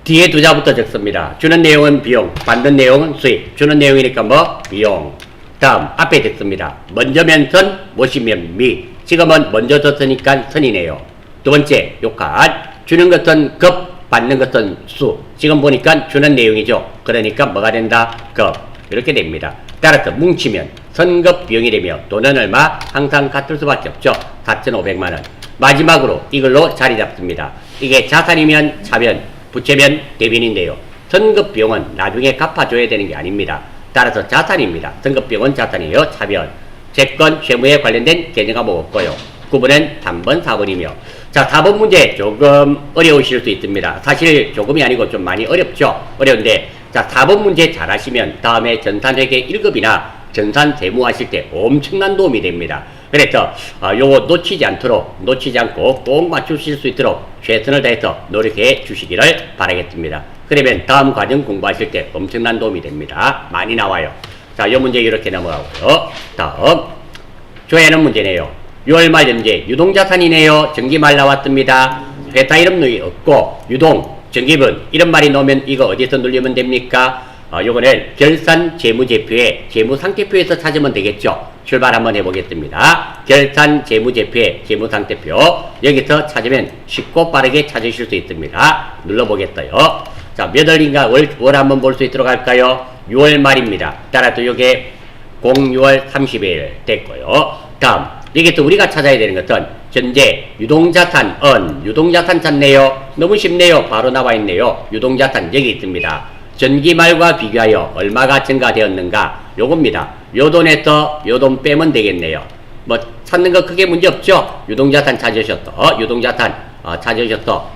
뒤에 두 자부터 적습니다. 주는 내용은 비용, 받는 내용은 수입. 주는 내용이니까 뭐? 비용. 다음 앞에 적습니다. 먼저면 선, 못이면 미. 지금은 먼저 줬으니까 선이네요. 두 번째, 요칸. 주는 것은 급, 받는 것은 수. 지금 보니까 주는 내용이죠. 그러니까 뭐가 된다? 급. 이렇게 됩니다. 따라서 뭉치면 선급 비용이 되며 돈은 얼마? 항상 같을 수밖에 없죠. 4,500만 원. 마지막으로 이걸로 자리 잡습니다. 이게 자산이면 차변, 부채면 대변인데요. 선급 비용은 나중에 갚아줘야 되는 게 아닙니다. 따라서 자산입니다. 선급 비용은 자산이에요. 차변. 채권, 채무에 관련된 개념과목 없고요. 9번은 3번, 4번이며 자, 4번 문제 조금 어려우실 수 있습니다. 사실 조금이 아니고 좀 많이 어렵죠. 어려운데 자, 4번 문제 잘 하시면 다음에 전산회계 1급이나 전산 세무 하실 때 엄청난 도움이 됩니다. 그래서 요거 놓치지 않고 꼭 맞추실 수 있도록 최선을 다해서 노력해 주시기를 바라겠습니다. 그러면 다음 과정 공부하실 때 엄청난 도움이 됩니다. 많이 나와요. 자, 요 문제 이렇게 넘어가고요. 다음 조회하는 문제네요. 6월 말 현재 유동자산이네요. 정기말 나왔습니다. 회사 이름이 없고 유동, 정기분 이런 말이 나오면 이거 어디서 누르면 됩니까? 요거는 결산 재무제표에 재무상태표에서 찾으면 되겠죠. 출발 한번 해보겠습니다. 결산 재무제표에 재무상태표 여기서 찾으면 쉽고 빠르게 찾으실 수 있습니다. 눌러보겠어요. 자, 몇 월인가 월 한번 볼 수 있도록 할까요? 6월 말입니다. 따라서 요게 06월 30일 됐고요. 다음 여기서 우리가 찾아야 되는 것은 현재 유동자산 유동자산 찾네요. 너무 쉽네요. 바로 나와 있네요. 유동자산 여기 있습니다. 전기말과 비교하여 얼마가 증가되었는가 요겁니다. 요 돈에서 요 돈 빼면 되겠네요. 뭐 찾는 거 크게 문제 없죠. 유동자산 찾으셨어. 유동자산 찾으셨어.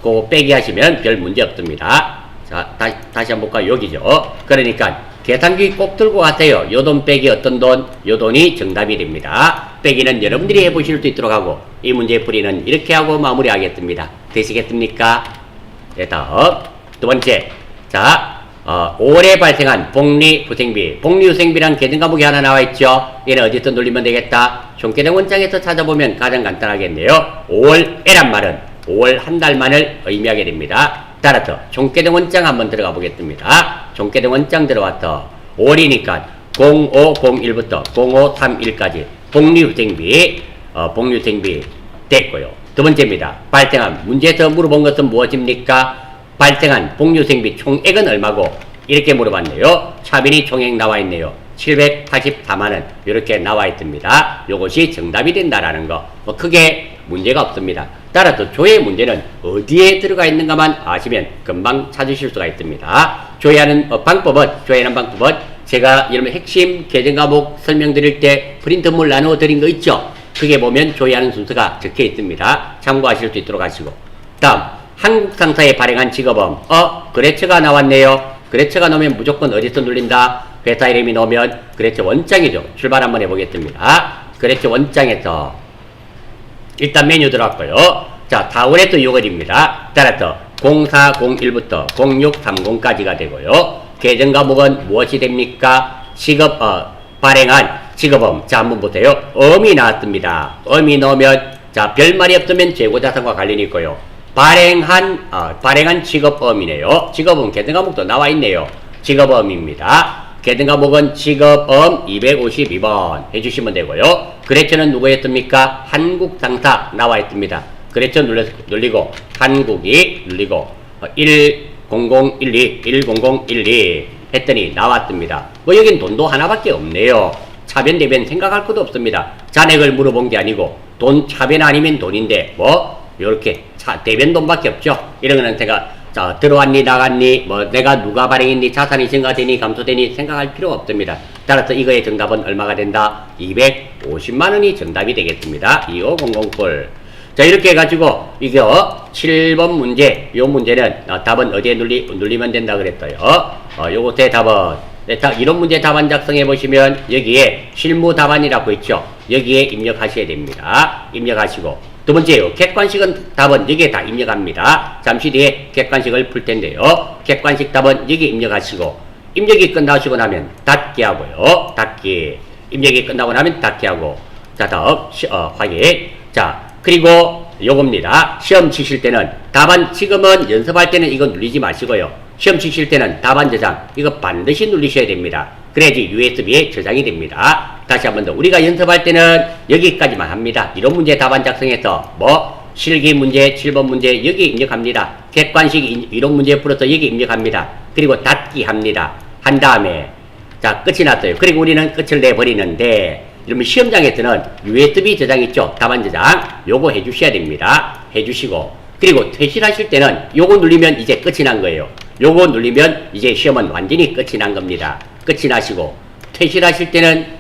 그거 빼기 하시면 별 문제 없습니다. 자, 다시 한번 볼까요? 여기죠. 그러니까 계산기 꼭 들고 가세요. 요 돈 빼기 어떤 돈? 요 돈이 정답이 됩니다. 빼기는 여러분들이 해보실 수 있도록 하고 이 문제 풀이는 이렇게 하고 마무리하겠습니다. 되시겠습니까? 네, 다음 두 번째. 자, 5월에 발생한 복리후생비. 복리후생비란 계정과목이 하나 나와있죠. 얘는 어디서 눌리면 되겠다? 총계정 원장에서 찾아보면 가장 간단하겠네요. 5월에란 말은 5월 한 달만을 의미하게 됩니다. 따라서 총계등 원장 한번 들어가 보겠습니다. 총계등 원장 들어왔다. 5월이니까 0501부터 0531까지 복리후생비 됐고요. 두 번째입니다. 발생한 문제에서 물어본 것은 무엇입니까? 발생한 복리후생비 총액은 얼마고? 이렇게 물어봤네요. 차변이 총액 나와 있네요. 784만원 이렇게 나와 있습니다. 이것이 정답이 된다라는 거 뭐 크게 문제가 없습니다. 따라서 조회 문제는 어디에 들어가 있는가만 아시면 금방 찾으실 수가 있습니다. 조회하는 방법은 제가 여러분 핵심 계정 과목 설명드릴 때 프린트물 나누어 드린 거 있죠? 그게 보면 조회하는 순서가 적혀 있습니다. 참고하실 수 있도록 하시고, 다음 한국 상사에 발행한 직업은 거래처가 나왔네요. 거래처가 나오면 무조건 어디서 눌린다? 회사 이름이 나오면 거래처 원장이죠. 출발 한번 해보겠습니다. 거래처 원장에서 일단 메뉴 들어왔고요. 자, 4월에 또 6월입니다. 따라서 0401부터 0630까지가 되고요. 계정 과목은 무엇이 됩니까? 직업, 발행한 직업음. 자, 한번 보세요. 음이 나왔습니다. 음이 나오면, 자, 별말이 없으면 재고자산과 관련이 있고요. 발행한 직업음이네요. 직업음 계정 과목도 나와 있네요. 직업음입니다. 계정 과목은 직업음 252번 해주시면 되고요. 거래처는 누구였습니까? 한국상사 나와 있습니다. 거래처 눌리고 한국이 눌리고 1012 했더니 나왔습니다. 뭐 여긴 돈도 하나밖에 없네요. 차변 대변 생각할 것도 없습니다. 잔액을 물어본 게 아니고 돈 차변 아니면 돈인데 뭐 요렇게 대변 돈밖에 없죠. 이런 거는 제가 자, 들어왔니 나갔니 뭐 내가 누가 발행했니 자산이 증가되니 감소되니 생각할 필요가 없습니다. 따라서 이거의 정답은 얼마가 된다? 250만원이 정답이 되겠습니다. 2500꿀. 자, 이렇게 해가지고 이거 7번 문제, 요 문제는 답은 어디에 눌리면 된다 그랬어요. 요것의 답은 이런 문제 답안 작성해 보시면 여기에 실무 답안이라고 있죠. 여기에 입력하셔야 됩니다. 입력하시고, 두 번째요. 객관식은 답은 여기에 다 입력합니다. 잠시 뒤에 객관식을 풀 텐데요. 객관식 답은 여기 입력하시고, 입력이 끝나시고 나면 닫기 하고요. 닫기. 입력이 끝나고 나면 닫기 하고. 자, 다음 확인. 자, 그리고 요겁니다. 시험 치실 때는 답안 지금은 연습할 때는 이거 눌리지 마시고요. 시험 치실 때는 답안 저장 이거 반드시 눌리셔야 됩니다. 그래야지 USB에 저장이 됩니다. 다시 한 번 더. 우리가 연습할 때는 여기까지만 합니다. 이런 문제 답안 작성해서 뭐 실기 문제 7번 문제 여기 입력합니다. 객관식 이런 문제 풀어서 여기 입력합니다. 그리고 닫기 합니다. 한 다음에 자, 끝이 났어요. 그리고 우리는 끝을 내버리는데, 이러면 시험장에서는 USB 저장 있죠? 답안 저장 요거 해주셔야 됩니다. 해주시고, 그리고 퇴실하실 때는 요거 눌리면 이제 끝이 난 거예요. 요거 눌리면 이제 시험은 완전히 끝이 난 겁니다. 끝이 나시고, 퇴실하실 때는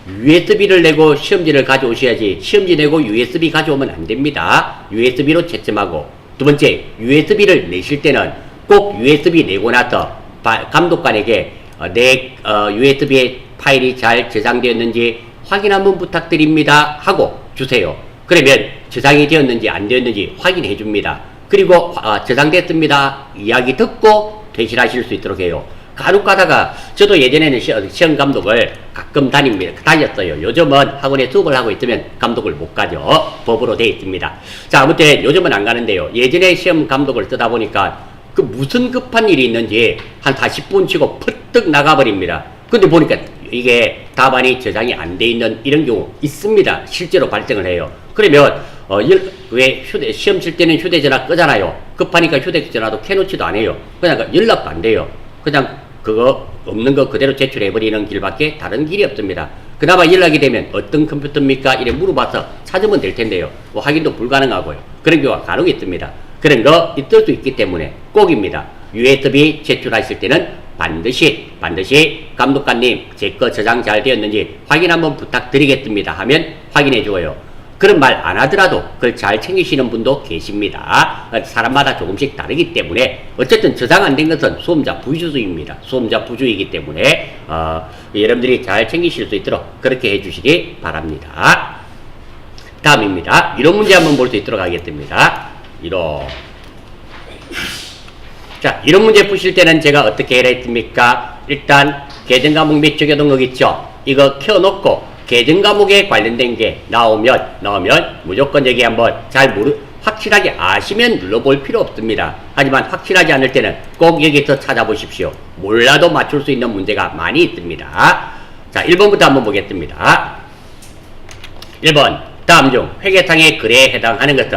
USB를 내고 시험지를 가져오셔야지, 시험지 내고 USB 가져오면 안 됩니다. USB로 채점하고, 두 번째, USB를 내실 때는 꼭 USB 내고 나서 감독관에게 내 USB에 파일이 잘 저장되었는지 확인 한번 부탁드립니다 하고 주세요. 그러면 저장이 되었는지 안 되었는지 확인해 줍니다. 그리고 저장됐습니다 이야기 듣고 퇴실하실 수 있도록 해요. 간혹 가다가 저도 예전에는 시험 감독을 가끔 다녔어요. 요즘은 학원에 수업을 하고 있으면 감독을 못 가죠. 법으로 되어 있습니다. 자, 아무튼 요즘은 안 가는데요. 예전에 시험 감독을 쓰다 보니까 그 무슨 급한 일이 있는지 한 40분 치고 퍼뜩 나가버립니다. 근데 보니까 이게 답안이 저장이 안 돼 있는 이런 경우 있습니다. 실제로 발생을 해요. 그러면 왜 시험 칠 때는 휴대전화 끄잖아요. 급하니까 휴대전화도 켜놓지도 않아요. 그냥 연락도 안 돼요. 그냥 그거 없는 거 그대로 제출해버리는 길밖에 다른 길이 없습니다. 그나마 연락이 되면 어떤 컴퓨터입니까? 이래 물어봐서 찾으면 될 텐데요. 뭐 확인도 불가능하고요. 그런 경우가 간혹 있습니다. 그런 거 있을 수 있기 때문에 꼭입니다. USB 제출하실 때는 반드시 감독관님 제 거 저장 잘 되었는지 확인 한번 부탁드리겠습니다 하면 확인해 주어요. 그런 말 안 하더라도 그걸 잘 챙기시는 분도 계십니다. 사람마다 조금씩 다르기 때문에 어쨌든 저장 안 된 것은 수험자 부주의입니다. 수험자 부주의이기 때문에 여러분들이 잘 챙기실 수 있도록 그렇게 해주시기 바랍니다. 다음입니다. 이런 문제 한번 볼 수 있도록 하겠습니다. 자, 이런 문제 푸실 때는 제가 어떻게 해야 했습니까? 일단 계정 과목 및 적용 등록 있죠? 이거 켜놓고 계정 과목에 관련된 게 나오면 무조건 여기 한번 확실하게 아시면 눌러볼 필요 없습니다. 하지만 확실하지 않을 때는 꼭 여기서 찾아보십시오. 몰라도 맞출 수 있는 문제가 많이 있습니다. 자, 1번부터 한번 보겠습니다. 1번, 다음 중 회계상의 거래에 해당하는 것은,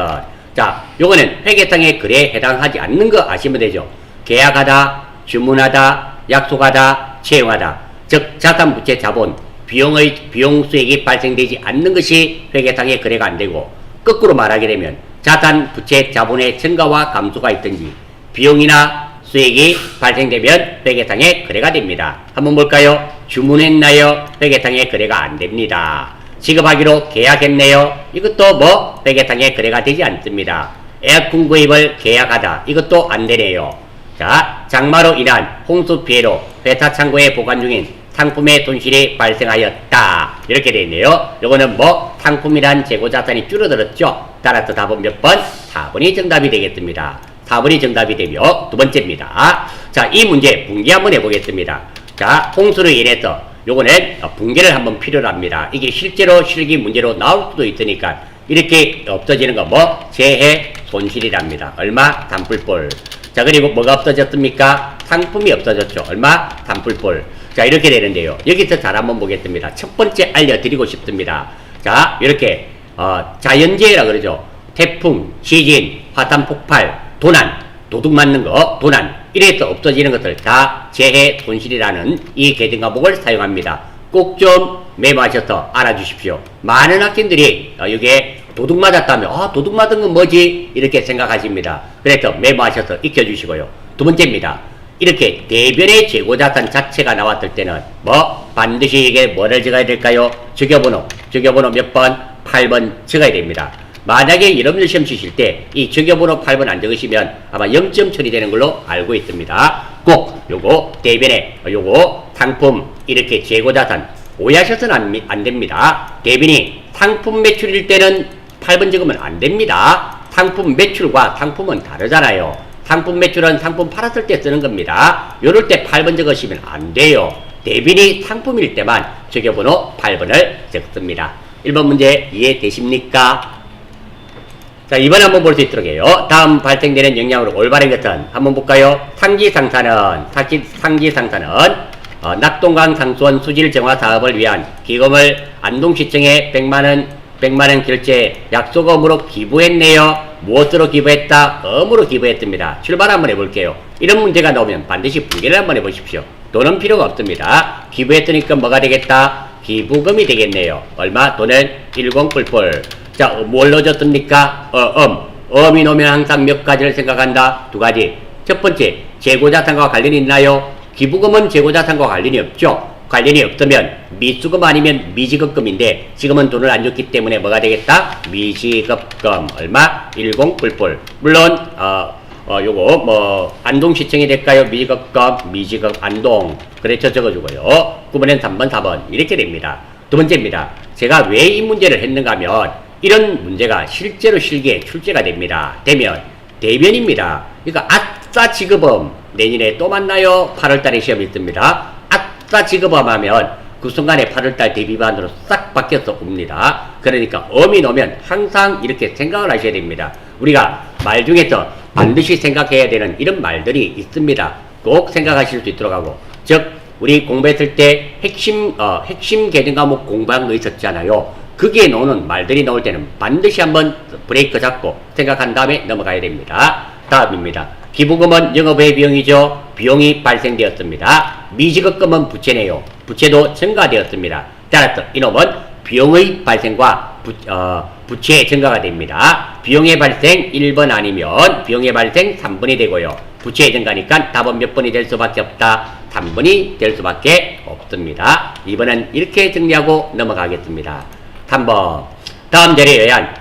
자, 요거는 회계상의 거래에 해당하지 않는 거 아시면 되죠. 계약하다, 주문하다, 약속하다, 채용하다. 즉, 자산, 부채, 자본, 비용 수익이 발생되지 않는 것이 회계상의 거래가 안 되고, 거꾸로 말하게 되면 자산, 부채, 자본의 증가와 감소가 있든지 비용이나 수익이 발생되면 회계상의 거래가 됩니다. 한번 볼까요? 주문했나요? 회계상의 거래가 안 됩니다. 지급하기로 계약했네요. 이것도 뭐 회계상의 거래가 되지 않습니다. 에어컨 구입을 계약하다. 이것도 안 되네요. 자, 장마로 인한 홍수 피해로 회사 창고에 보관 중인 상품의 손실이 발생하였다. 이렇게 되어 있네요. 요거는 뭐 상품이란 재고자산이 줄어들었죠. 따라서 답은 몇 번? 4번이 정답이 되겠습니다. 4번이 정답이 되며 두 번째입니다. 자, 이 문제 붕괴 한번 해보겠습니다. 자, 홍수로 인해서 요거는 붕괴를 한번 필요로 합니다. 이게 실제로 실기 문제로 나올 수도 있으니까 이렇게 없어지는 거 뭐 재해 손실이랍니다. 얼마? 단풀볼. 자, 그리고 뭐가 없어졌습니까? 상품이 없어졌죠. 얼마? 단풀볼. 자, 이렇게 되는데요. 여기서 잘 한번 보겠습니다. 첫 번째 알려드리고 싶습니다. 자, 이렇게 자연재해라 그러죠. 태풍, 지진, 화산 폭발, 도난, 도둑 맞는 거, 도난, 이래서 없어지는 것을 다 재해 손실이라는 이 계정 과목을 사용합니다. 꼭 좀 메모하셔서 알아주십시오. 많은 학생들이 이게 도둑 맞았다면 도둑 맞은 건 뭐지? 이렇게 생각하십니다. 그래서 메모하셔서 익혀주시고요. 두 번째입니다. 이렇게 대변의 재고자산 자체가 나왔을 때는 뭐 반드시 이게 뭐를 적어야 될까요? 적여번호 몇 번? 8번 적어야 됩니다. 만약에 여러분들 시험 치실 때 이 적여번호 8번 안 적으시면 아마 0점 처리되는 걸로 알고 있습니다. 꼭 요거 대변에 요거 상품 이렇게 재고자산 오해하셔서는 안 됩니다. 대변이 상품 매출일 때는 8번 적으면 안 됩니다. 상품 매출과 상품은 다르잖아요. 상품 매출은 상품 팔았을 때 쓰는 겁니다. 요럴 때 8번 적으시면 안 돼요. 대변이 상품일 때만 적여번호 8번을 적습니다. 1번 문제 이해되십니까? 자, 2번 한번 볼 수 있도록 해요. 다음 발생되는 영향으로 올바른 것은 한번 볼까요? 상기상사는 낙동강 상수원 수질 정화 사업을 위한 기금을 안동시청에 100만원 결제 약속금으로 기부했네요. 무엇으로 기부했다? 엄으로 기부했습니다. 출발 한번 해볼게요. 이런 문제가 나오면 반드시 분개를 한번 해보십시오. 돈은 필요가 없습니다. 기부했으니까 뭐가 되겠다? 기부금이 되겠네요. 얼마? 돈은 10뿔뿔. 자, 뭘 넣어줬습니까? 엄이 놓으면 항상 몇 가지를 생각한다? 두 가지. 첫 번째, 재고자산과 관련이 있나요? 기부금은 재고자산과 관련이 없죠. 관련이 없으면 미수금 아니면 미지급금인데 지금은 돈을 안 줬기 때문에 뭐가 되겠다? 미지급금. 얼마? 10뿔뿔. 물론 요거 뭐 안동시청이 될까요? 미지급금, 미지급 안동. 그래서 적어주고요. 9번엔 3번, 4번 이렇게 됩니다. 두 번째입니다. 제가 왜 이 문제를 했는가 하면 이런 문제가 실제로 실기에 출제가 됩니다. 되면 대변입니다. 그러니까 아싸 지급금 내년에 또 만나요. 8월달에 시험이 있습니다. 아싸 지급금 하면 그 순간에 8월달 대비반으로 싹 바뀌어서 옵니다. 그러니까 엄이 나오면 항상 이렇게 생각을 하셔야 됩니다. 우리가 말 중에서 반드시 생각해야 되는 이런 말들이 있습니다. 꼭 생각하실 수 있도록 하고, 즉 우리 공부했을 때 핵심 계정 과목 공부한 거 있었잖아요. 거기에 나오는 말들이 나올 때는 반드시 한번 브레이크 잡고 생각한 다음에 넘어가야 됩니다. 다음입니다. 기부금은 영업외 비용이죠. 비용이 발생되었습니다. 미지급금은 부채네요. 부채도 증가되었습니다. 따라서 이놈은 비용의 발생과 부채의 증가가 됩니다. 비용의 발생 1번 아니면 비용의 발생 3번이 되고요. 부채의 증가니까 답은 몇 번이 될 수밖에 없다. 3번이 될 수밖에 없습니다. 2번은 이렇게 정리하고 넘어가겠습니다. 3번. 다음 자리에 의한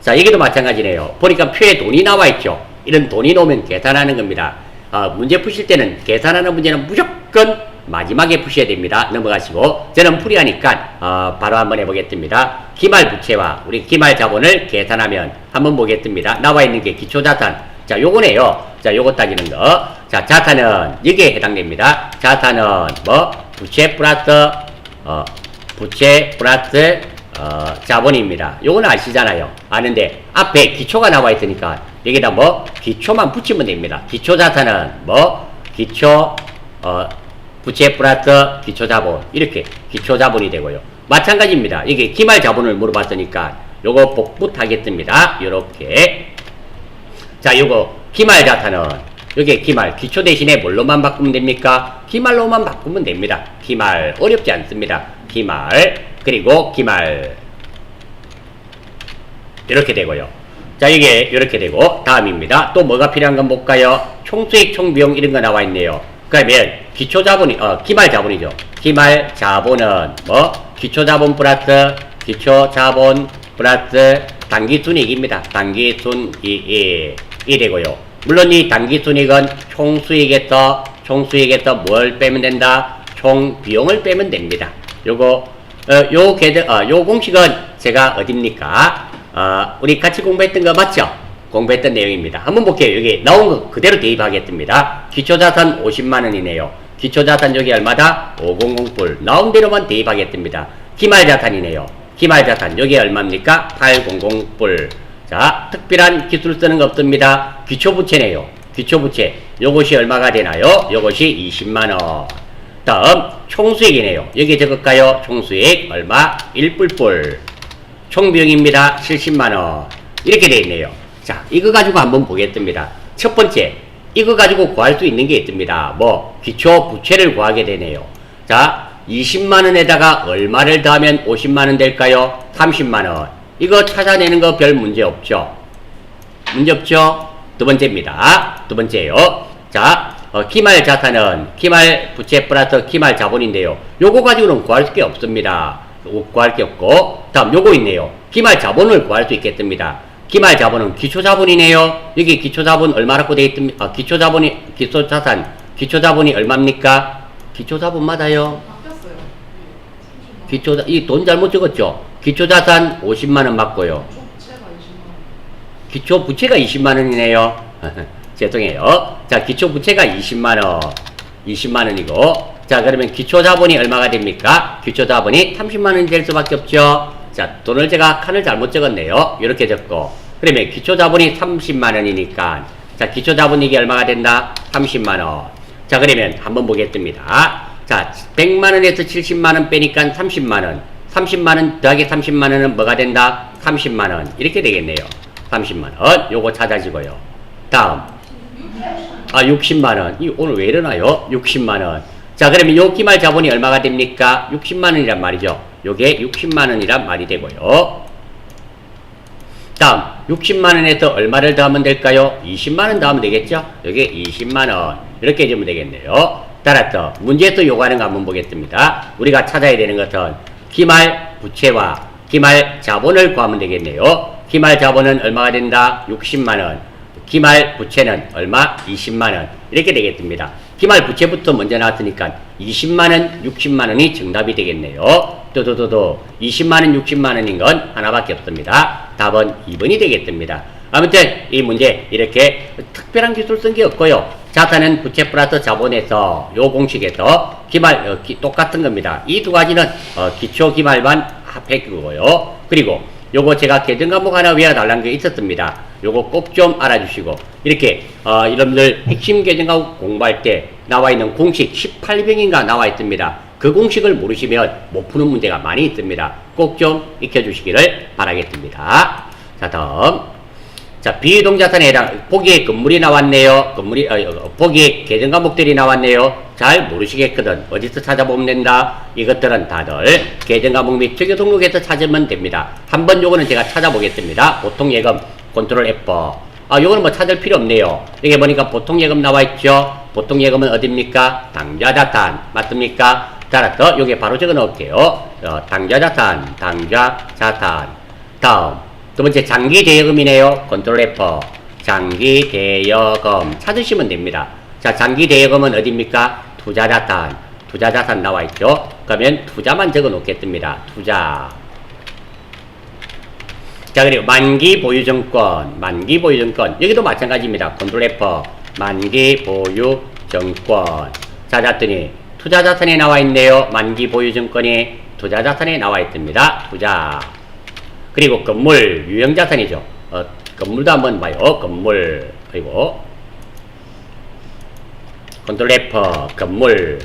자, 여기도 마찬가지네요. 보니까 표에 돈이 나와 있죠. 이런 돈이 나오면 계산하는 겁니다. 문제 푸실 때는 계산하는 문제는 무조건 마지막에 푸셔야 됩니다. 넘어가시고, 저는 풀이하니까 바로 한번 해보겠습니다. 기말 부채와 우리 기말 자본을 계산하면 한번 보겠습니다. 나와 있는 게 기초자산. 자, 요거네요. 자, 요거 따지는 거. 자, 자산은 여기에 해당됩니다. 자산은 뭐 부채 플러스 자본입니다. 요거는 아시잖아요. 아는데 앞에 기초가 나와 있으니까 여기다 뭐 기초만 붙이면 됩니다. 기초 자산은 뭐 기초 부채 플러스 기초 자본 이렇게 기초 자본이 되고요. 마찬가지입니다. 이게 기말 자본을 물어봤으니까 요거 복붙하겠습니다. 요렇게. 자, 요거 기말 자산은 요게 기말 기초 대신에 뭘로만 바꾸면 됩니까? 기말로만 바꾸면 됩니다. 기말 어렵지 않습니다. 기말 그리고 기말 이렇게 되고요. 자, 이게 이렇게 되고 다음입니다. 또 뭐가 필요한 건 볼까요? 총수익 총비용 이런 거 나와 있네요. 그러면 기초 자본이 기말 자본이죠. 기말 자본은 뭐 기초 자본 플러스 기초 자본 플러스 단기 순이익입니다. 단기 순이익이 되고요. 물론 이 단기 순이익은 총수익에서 뭘 빼면 된다? 총 비용을 빼면 됩니다. 요거 요 공식은 제가 어딥니까? 우리 같이 공부했던 거 맞죠? 공부했던 내용입니다. 한번 볼게요. 여기 나온 거 그대로 대입하겠습니다. 기초자산 50만원이네요. 기초자산 여기 얼마다? 500불. 나온 대로만 대입하겠습니다. 기말자산이네요. 기말자산 여기 얼마입니까? 800불. 자, 특별한 기술 쓰는 거 없습니다. 기초부채네요. 기초부채. 요것이 얼마가 되나요? 요것이 20만원. 다음 총수익이네요. 여기 적을까요? 총수익 얼마? 1불불. 총비용입니다. 70만원. 이렇게 되어 있네요. 자, 이거 가지고 한번 보겠습니다. 첫 번째, 이거 가지고 구할 수 있는 게 있습니다. 뭐 기초 부채를 구하게 되네요. 자, 20만원에다가 얼마를 더하면 50만원 될까요? 30만원. 이거 찾아내는 거 별 문제 없죠? 문제 없죠? 두 번째입니다. 두 번째요. 자, 기말 자산은 기말 부채 플러스 기말 자본인데요. 요거 가지고는 구할 게 없습니다. 구할 게 없고, 다음 요거 있네요. 기말 자본을 구할 수 있겠습니다. 기말 자본은 기초 자본이네요. 여기 기초 자본 얼마라고 되어 있습니까? 기초 자본이 얼마입니까? 기초 자본 맞아요? 바뀌었어요. 이 돈 잘못 적었죠? 기초 자산 50만원 맞고요. 기초 부채가 20만원이네요. 죄송해요. 자, 기초 부채가 20만원이고, 자, 그러면 기초 자본이 얼마가 됩니까? 기초 자본이 30만원이 될 수밖에 없죠. 자, 돈을 제가 칸을 잘못 적었네요. 이렇게 적고. 그러면 기초 자본이 30만원이니까, 자, 기초 자본이익이 얼마가 된다? 30만원. 자, 그러면 한번 보겠습니다. 자, 100만원에서 70만원 빼니까 30만원. 30만원 더하기 30만원은 뭐가 된다? 30만원. 이렇게 되겠네요. 30만원. 요거 찾아지고요. 다음. 60만원. 이 오늘 왜 이러나요? 60만원. 자, 그러면 요 기말 자본이 얼마가 됩니까? 60만원이란 말이죠. 요게 60만원이란 말이 되고요. 다음, 60만원에서 얼마를 더하면 될까요? 20만원 더하면 되겠죠? 요게 20만원. 이렇게 해주면 되겠네요. 따라서, 문제에서 요구하는 거 한번 보겠습니다. 우리가 찾아야 되는 것은 기말 부채와 기말 자본을 구하면 되겠네요. 기말 자본은 얼마가 된다? 60만원. 기말 부채는 얼마? 20만원. 이렇게 되겠습니다. 기말 부채부터 먼저 나왔으니까 20만원, 60만원이 정답이 되겠네요. 20만원, 60만원인 건 하나밖에 없습니다. 답은 2번이 되겠습니다. 아무튼 이 문제 이렇게 특별한 기술 쓴 게 없고요. 자산은 부채 플러스 자본에서 요 공식에서 기말 똑같은 겁니다. 이 두 가지는 기초 기말만 합해 그거고요. 그리고 요거 제가 계정 과목 하나 외워달라는 게 있었습니다. 요거 꼭 좀 알아주시고, 이렇게 여러분들 핵심 계정 과목 공부할 때 나와 있는 공식 18병인가 나와 있습니다. 그 공식을 모르시면 못 푸는 문제가 많이 있습니다. 꼭 좀 익혀주시기를 바라겠습니다. 자, 다음. 자, 비유동자산에 해당, 보기에 건물이 나왔네요. 보기에 계정 과목들이 나왔네요. 잘 모르시겠거든. 어디서 찾아보면 된다? 이것들은 다들 계정 과목 및 특유 등록에서 찾으면 됩니다. 한번 요거는 제가 찾아보겠습니다. 보통 예금, 컨트롤 F. 요거는 뭐 찾을 필요 없네요. 여기 보니까 보통 예금 나와 있죠? 보통 예금은 어딥니까? 당좌자산. 맞습니까? 따라서 요게 바로 적어 놓을게요. 당좌자산, 당좌자산. 다음. 두 번째 장기 대여금이네요. 컨트롤 F. 장기 대여금 찾으시면 됩니다. 자, 장기 대여금은 어디입니까? 투자자산. 투자자산 나와 있죠. 그러면 투자만 적어 놓겠습니다. 투자. 자, 그리고 만기 보유증권. 만기 보유증권. 여기도 마찬가지입니다. 컨트롤 F. 만기 보유증권. 찾았더니 투자자산에 나와 있네요. 만기 보유증권이 투자자산에 나와 있습니다. 투자. 그리고 건물, 유형자산이죠. 건물도 한번 봐요. 건물. 그리고 컨트롤 F, 건물.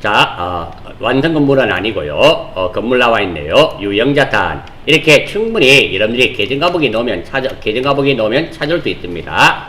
자, 완성 건물은 아니고요. 건물 나와 있네요. 유형자산. 이렇게 충분히 여러분들이 계정과목에 넣으면 찾을 수 있습니다.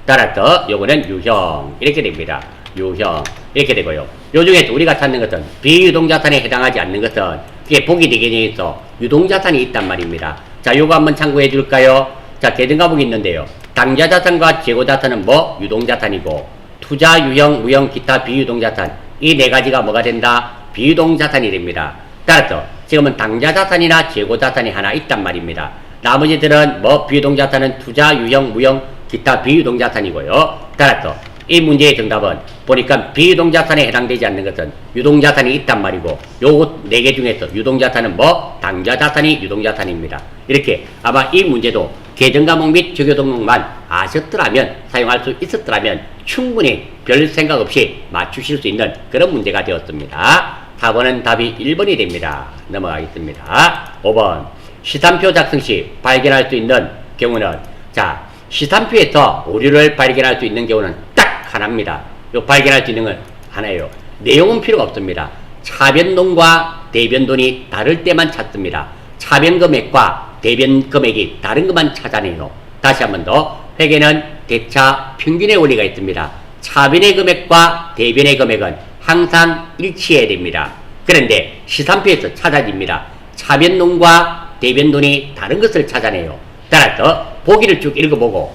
따라서 요거는 유형. 이렇게 됩니다. 유형. 이렇게 되고요. 요 중에서 우리가 찾는 것은 비유동자산에 해당하지 않는 것은 그게 보기 되게 있어 유동자산이 있단 말입니다. 자, 요거 한번 참고해 줄까요? 자, 계정과목이 있는데요. 당좌자산과 재고자산은 뭐? 유동자산이고, 투자, 유형, 무형, 기타, 비유동자산. 이 네 가지가 뭐가 된다? 비유동자산이 됩니다. 따라서 지금은 당좌자산이나 재고자산이 하나 있단 말입니다. 나머지들은 뭐? 비유동자산은 투자, 유형, 무형, 기타, 비유동자산이고요. 따라서 이 문제의 정답은 보니까 비유동자산에 해당되지 않는 것은 유동자산이 있단 말이고, 요 네 개 중에서 유동자산은 뭐? 당좌자산이 유동자산입니다. 이렇게 아마 이 문제도 계정과목 및 주교등록만 아셨더라면, 사용할 수 있었더라면 충분히 별 생각 없이 맞추실 수 있는 그런 문제가 되었습니다. 4번은 답이 1번이 됩니다. 넘어가겠습니다. 5번. 시산표 작성 시 발견할 수 있는 경우는, 자, 시산표에서 오류를 발견할 수 있는 경우는 딱 하나입니다. 요 발견할 수 있는 건 하나예요. 내용은 필요가 없습니다. 차변돈과 대변돈이 다를 때만 찾습니다. 차변금액과 대변금액이 다른 것만 찾아내요. 다시 한 번 더. 회계는 대차 평균의 원리가 있습니다. 차변의 금액과 대변의 금액은 항상 일치해야 됩니다. 그런데 시산표에서 찾아집니다. 차변돈과 대변돈이 다른 것을 찾아내요. 따라서 보기를 쭉 읽어보고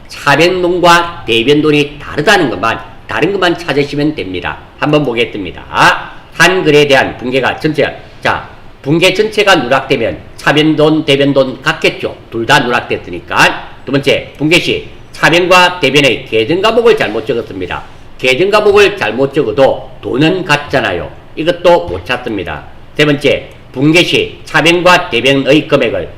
차변돈과 대변돈이 다르다는 것만, 다른 것만 찾으시면 됩니다. 한번 보겠습니다. 한 글에 대한 붕괴가 자, 붕괴 전체가 누락되면 차변돈, 대변돈 같겠죠. 둘 다 누락됐으니까. 두 번째, 붕괴 시 차변과 대변의 계정과목을 잘못 적었습니다. 계정과목을 잘못 적어도 돈은 같잖아요. 이것도 못 찾습니다. 세 번째, 붕괴 시 차변과 대변의 금액을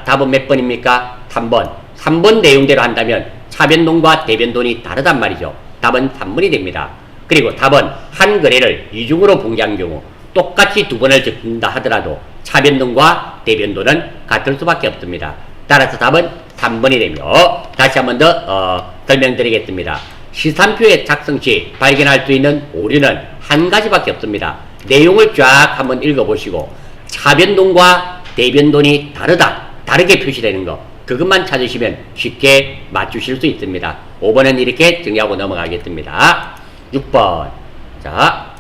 답은 몇 번입니까? 3번. 3번 내용대로 한다면 차변돈과 대변돈이 다르단 말이죠. 답은 3번이 됩니다. 그리고 답은 한 거래를 이중으로 붕괴한 경우 똑같이 두 번을 적는다 하더라도 차변돈과 대변돈은 같을 수밖에 없습니다. 따라서 답은 3번이 되며, 다시 한 번 더 설명드리겠습니다. 시산표의 작성 시 발견할 수 있는 오류는 한 가지밖에 없습니다. 내용을 쫙 한번 읽어보시고 차변돈과 대변돈이 다르게 표시되는 거, 그것만 찾으시면 쉽게 맞추실 수 있습니다. 5번은 이렇게 정리하고 넘어가겠습니다. 6번. 자,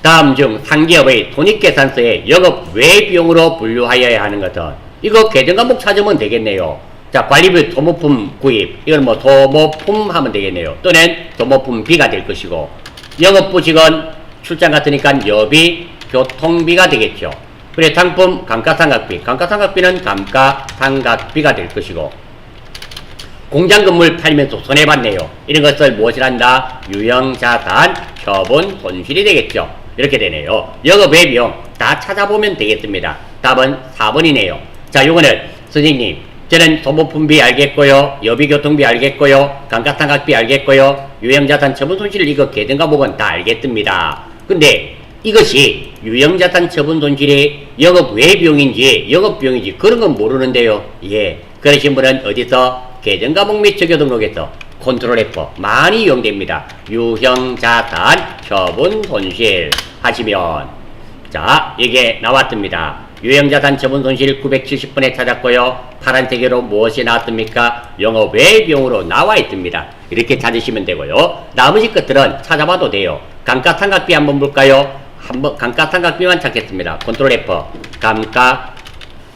다음 중 상기업의 손익계산서에 영업 외 비용으로 분류하여야 하는 것은, 이거 계정과목 찾으면 되겠네요. 자, 관리비 소모품 구입, 이건 뭐 소모품 하면 되겠네요. 또는 소모품 B가 될 것이고, 영업부식은 출장 같으니까 여비, 교통비가 되겠죠. 그리고 상품 감가상각비, 감가상각비는 감가상각비가 될 것이고, 공장 건물 팔면서 손해봤네요. 이런 것을 무엇이란다? 유형자산, 처분, 손실이 되겠죠. 이렇게 되네요. 영업외 비용 다 찾아보면 되겠습니다. 답은 4번이네요. 자, 요거는 선생님, 저는 소모품비 알겠고요, 여비교통비 알겠고요, 감가상각비 알겠고요, 유형자산 처분 손실, 이거 계정과목은 다 알겠습니다. 근데 이것이 유형자산 처분 손실이 영업 외 비용인지 영업비용인지 그런 건 모르는데요. 예, 그러신 분은 어디서? 계정과목 및 적용등록에서 컨트롤 F 많이 이용됩니다. 유형자산 처분 손실 하시면, 자, 이게 나왔습니다. 유형자산 처분 손실 970번에 찾았고요. 파란색으로 무엇이 나왔습니까? 영업 외 비용으로 나와 있습니다. 이렇게 찾으시면 되고요. 나머지 것들은 찾아봐도 돼요. 감가상각비 한번 볼까요? 한번 감가상각비만 찾겠습니다. 컨트롤 F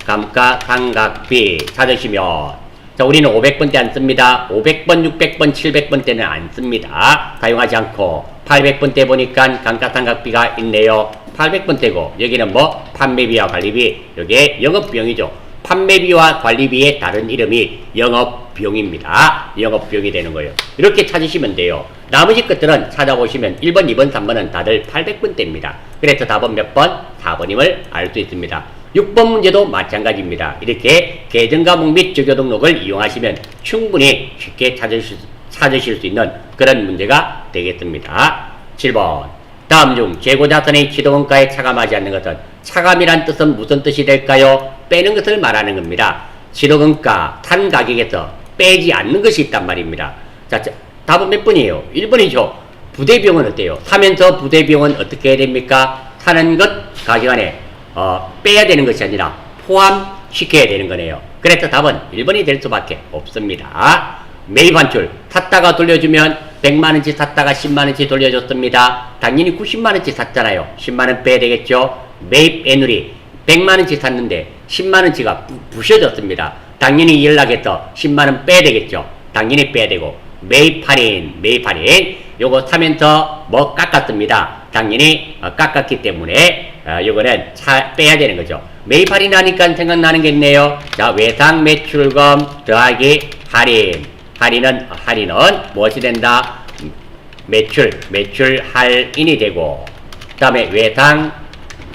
감가상각비 찾으시면, 자, 우리는 500번대 안 씁니다. 500번, 600번, 700번 때는 안 씁니다. 사용하지 않고 800번 때 보니까 감가상각비가 있네요. 800번 때고, 여기는 뭐 판매비와 관리비, 여기에 영업비용이죠. 판매비와 관리비의 다른 이름이 영업비용입니다. 영업비용이 되는 거예요. 이렇게 찾으시면 돼요. 나머지 것들은 찾아보시면 1번, 2번, 3번은 다들 800번 때입니다. 그래서 답은 몇 번? 4번임을 알 수 있습니다. 6번 문제도 마찬가지입니다. 이렇게 계정과목 및 주교등록을 이용하시면 충분히 쉽게 찾으실 수 있는 그런 문제가 되겠습니다. 7번. 다음 중 재고자산의 취득원가에 차감하지 않는 것은 차감이란 뜻은 무슨 뜻이 될까요? 빼는 것을 말하는 겁니다. 취득원가, 탄 가격에서 빼지 않는 것이 있단 말입니다. 자, 답은 몇 번이에요? 1번이죠. 부대비용은 어때요? 타면서 부대비용은 어떻게 해야 됩니까? 타는 것 가격 안에 빼야 되는 것이 아니라 포함시켜야 되는 거네요. 그래서 답은 1번이 될 수밖에 없습니다. 매입 환출 탔다가 돌려주면 100만원치 샀다가 10만원치 돌려줬습니다. 당연히 90만원치 샀잖아요. 10만원 빼야 되겠죠. 매입 애누리 100만원치 샀는데 10만원치가 부셔졌습니다. 당연히 연락해서 10만원 빼야 되겠죠. 당연히 빼야 되고 매입 할인 요거 사면서 뭐 깎았습니다. 당연히 깎았기 때문에 요거는 빼야 되는 거죠. 매입 할인하니까 생각나는 게 있네요. 자, 외상 매출금 더하기 할인은 무엇이 된다? 매출 할인이 되고, 그 다음에 외상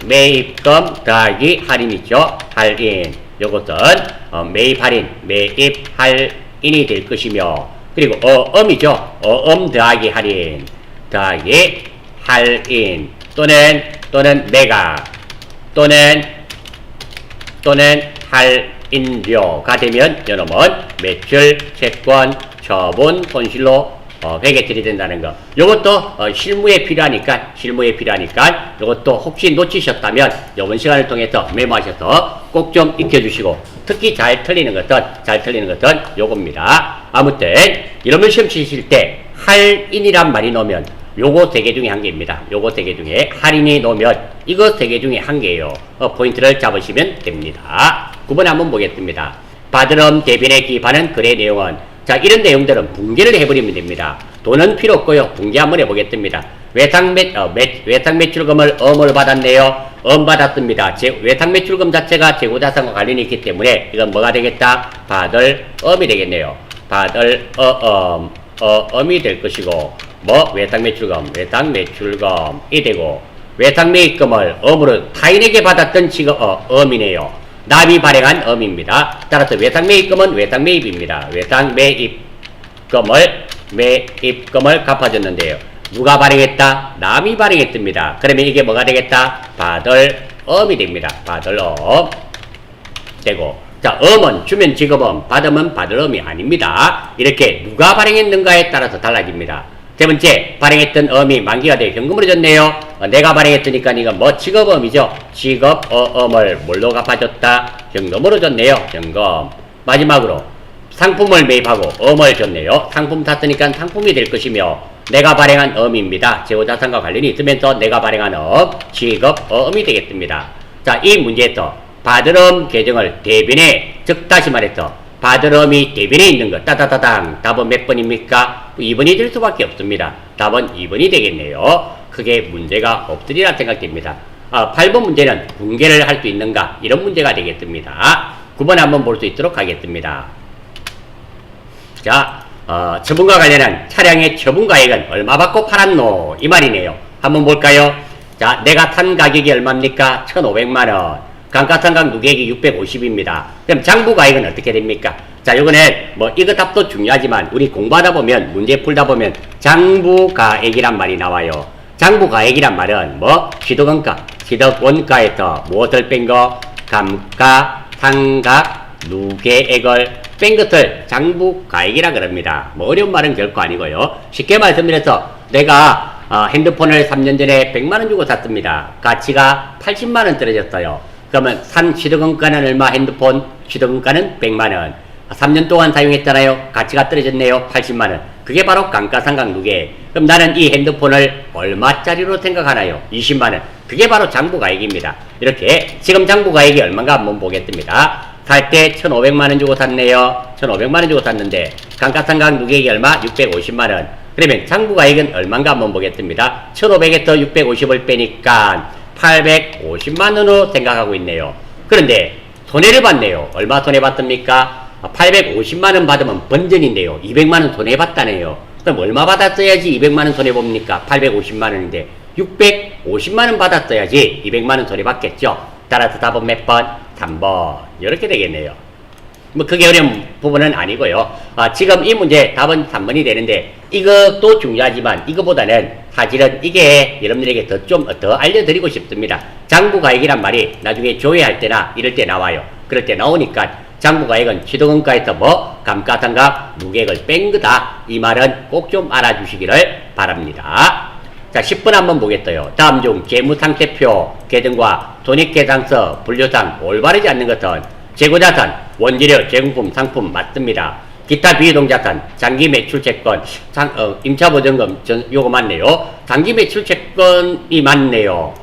매입금 더하기 할인이죠. 할인. 요것은 매입 할인이 될 것이며, 그리고 어음이죠. 어음 더하기 할인 또는 매각 또는 할인료가 되면 요놈은 매출, 채권, 처분, 손실로 회계처리 된다는 거. 요것도 실무에 필요하니까 요것도 혹시 놓치셨다면 요번 시간을 통해서 메모하셔서 꼭 좀 익혀주시고, 특히 잘 틀리는 것은 요겁니다. 아무튼 이러면 시험 치실 때 할인이란 말이 나오면 요거 3개 중에 한 개입니다. 요거 3개 중에 할인이 나오면 이거 3개 중에 한 개예요. 포인트를 잡으시면 됩니다. 9번에 한번 보겠습니다. 받으럼 대변에 기입하는 거래 내용은, 자, 이런 내용들은 붕괴를 해버리면 됩니다. 돈은 필요 없고요. 붕괴 한번 해보겠습니다. 외상 매출금을 어물 받았네요. 받았습니다. 외상 매출금 자체가 재고자산과 관련이 있기 때문에 이건 뭐가 되겠다? 받을 엄이 되겠네요. 받을 엄이 될 것이고, 외상 매출금이 되고, 외상 매입금을 엄으로 타인에게 받았던 엄이네요. 납이 발행한 엄입니다. 따라서 외상 매입금은 외상 매입입니다. 외상 매입금을 갚아줬는데요. 누가 발행했다? 남이 발행했습니다. 그러면 이게 뭐가 되겠다? 받을 엄이 됩니다. 받을 엄 되고, 자, 엄은 주면 지급엄, 받으면 받을 엄이 아닙니다. 이렇게 누가 발행했는가에 따라서 달라집니다. 세 번째, 발행했던 엄이 만기가 되어 현금으로 줬네요. 내가 발행했으니까 이건 지급엄이죠. 지급엄을 뭘로 갚아줬다? 현금으로 줬네요. 현금. 마지막으로 상품을 매입하고 엄을 줬네요. 상품 샀으니까 상품이 될 것이며, 내가 발행한 엄입니다. 재고자산과 관련이 있으면서 내가 발행한 지급엄이 되겠습니다. 자, 이 문제에서 받을엄 계정을 대변에, 즉 다시 말해서 받을엄이 대변에 있는 것, 따다다당. 답은 몇 번입니까? 2번이 될 수밖에 없습니다. 답은 2번이 되겠네요. 크게 문제가 없으리라 생각됩니다. 8번 문제는 붕괴를 할 수 있는가? 이런 문제가 되겠습니다. 9번에 한번 볼 수 있도록 하겠습니다. 자, 처분과 관련한 차량의 처분가액은 얼마 받고 팔았노? 이 말이네요. 한번 볼까요? 자, 내가 탄 가격이 얼마입니까? 1,500만원. 감가상각 누계액이 650입니다. 그럼 장부가액은 어떻게 됩니까? 자, 요거는 이거 답도 중요하지만 우리 공부하다 보면, 문제 풀다 보면 장부가액이란 말이 나와요. 장부가액이란 말은 취득원가에서 무엇을 뺀 거? 감가상각 누계액을 뺀 것을 장부가액이라 그럽니다. 어려운 말은 결코 아니고요. 쉽게 말씀드려서 내가 핸드폰을 3년 전에 100만원 주고 샀습니다. 가치가 80만원 떨어졌어요. 그러면 산 취득원가는 얼마? 핸드폰 취득원가는 100만원. 3년 동안 사용했잖아요. 가치가 떨어졌네요. 80만원. 그게 바로 감가상각 누계. 그럼 나는 이 핸드폰을 얼마짜리로 생각하나요? 20만원. 그게 바로 장부가액입니다. 이렇게 지금 장부가액이 얼마인가 한번 보겠습니다. 살 때 1,500만원 주고 샀네요. 1,500만원 주고 샀는데 감가상각 누계액이 얼마? 650만원. 그러면 장부가액은 얼마인가 한번 보겠습니다. 1,500에서 650을 빼니까 850만원으로 생각하고 있네요. 그런데 손해를 봤네요. 얼마 손해봤습니까? 850만원 받으면 번전인데요. 200만원 손해봤다네요. 그럼 얼마 받았어야지 200만원 손해봅니까? 850만원인데 650만원 받았어야지 200만원 손해봤겠죠. 따라서 답은 몇 번? 3번. 이렇게 되겠네요. 뭐 크게 어려운 부분은 아니고요. 지금 이 문제 답은 3번이 되는데 이것도 중요하지만 이거보다는 사실은 이게 여러분들에게 좀 더 알려드리고 싶습니다. 장부가액이란 말이 나중에 조회할 때나 이럴 때 나와요. 그럴 때 나오니까 장부가액은 취득원가에서 뭐 감가상각 무계획을 뺀 거다. 이 말은 꼭 좀 알아주시기를 바랍니다. 자, 10번 한번 보겠어요. 다음 중 재무상태표 계정과 손익계산서 분류상 올바르지 않는 것은 재고자산, 원재료, 제공품, 상품 맞습니다. 기타 비이동자산, 장기 매출 채권, 임차보증금, 요거 맞네요. 장기 매출 채권이 맞네요.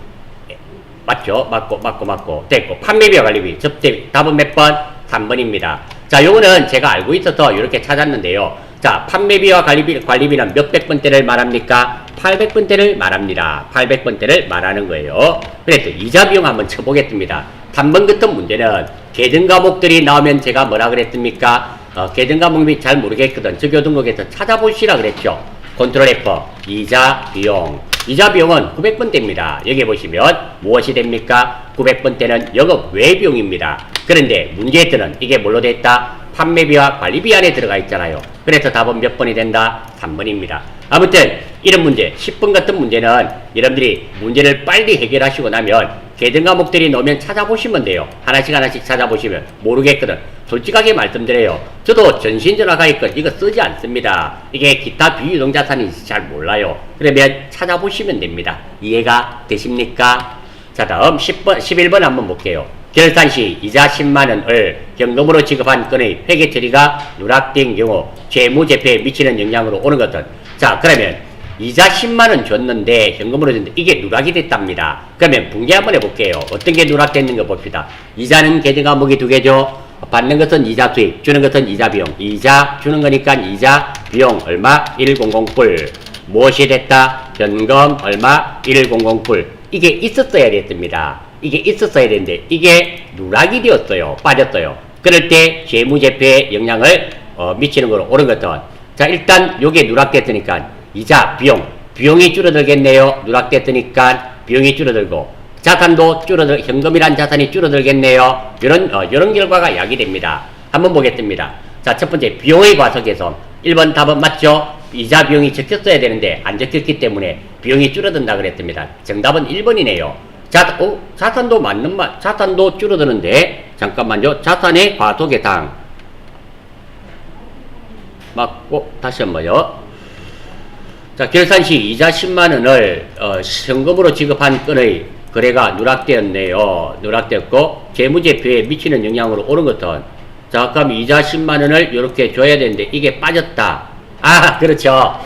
맞죠? 맞고. 됐고. 판매비와 관리비, 접대, 답은 몇 번? 3번입니다. 자, 요거는 제가 알고 있어서 이렇게 찾았는데요. 자, 판매비와 관리비는 몇백 번대를 말합니까? 800번대를 말합니다. 800번대를 말하는 거예요. 그래서 이자 비용 한번 쳐보겠습니다. 3번 같은 문제는 계정 과목들이 나오면 제가 뭐라 그랬습니까? 계정 과목이 잘 모르겠거든. 적용등록에서 찾아보시라 그랬죠. 컨트롤 F, 이자 비용. 이자 비용은 900번대입니다. 여기 보시면 무엇이 됩니까? 900번대는 영업 외 비용입니다. 그런데 문제에서는 이게 뭘로 됐다? 판매비와 관리비 안에 들어가 있잖아요. 그래서 답은 몇 번이 된다? 3번입니다. 아무튼 이런 문제, 10번 같은 문제는 여러분들이 문제를 빨리 해결하시고 나면 계정 과목들이 나오면 찾아보시면 돼요. 하나씩 찾아보시면 모르겠거든. 솔직하게 말씀드려요. 저도 전신전화가입권 이거 쓰지 않습니다. 이게 기타 비유동자산인지 잘 몰라요. 그러면 찾아보시면 됩니다. 이해가 되십니까? 자, 다음 11번 한번 볼게요. 결산 시 이자 10만원을 현금으로 지급한 건의 회계 처리가 누락된 경우 재무제표에 미치는 영향으로 오는 것은, 자, 그러면 이자 10만원 줬는데 현금으로 줬는데 이게 누락이 됐답니다. 그러면 분개 한번 해볼게요. 어떤 게 누락됐는가 봅시다. 이자는 계정 과목이 두 개죠. 받는 것은 이자 수익, 주는 것은 이자 비용. 이자 주는 거니까 이자 비용 얼마? 100불. 무엇이 됐다? 현금 얼마? 100불. 이게 있었어야 됐습니다. 이게 있었어야 되는데 이게 누락이 되었어요. 빠졌어요. 그럴 때 재무제표에 영향을 미치는 거로 옳은 것은, 자, 일단 요게 누락됐으니까 이자 비용이 줄어들겠네요. 누락됐으니까 비용이 줄어들고 자산도 현금이란 자산이 줄어들겠네요. 이런 결과가 야기됩니다. 한번 보겠습니다. 자, 첫 번째 비용의 과속에서 1번 답은 맞죠? 이자 비용이 적혔어야 되는데 안 적혔기 때문에 비용이 줄어든다 그랬습니다. 정답은 1번이네요. 자산도 맞는 말, 자산도 줄어드는데, 잠깐만요. 자산의 과속해당. 맞고, 다시 한 번요. 자, 결산 시 이자 10만원을, 현금으로 지급한 건의 거래가 누락되었네요. 누락되었고, 재무제표에 미치는 영향으로 오른 것은, 자, 그럼 이자 10만원을 이렇게 줘야 되는데, 이게 빠졌다. 그렇죠.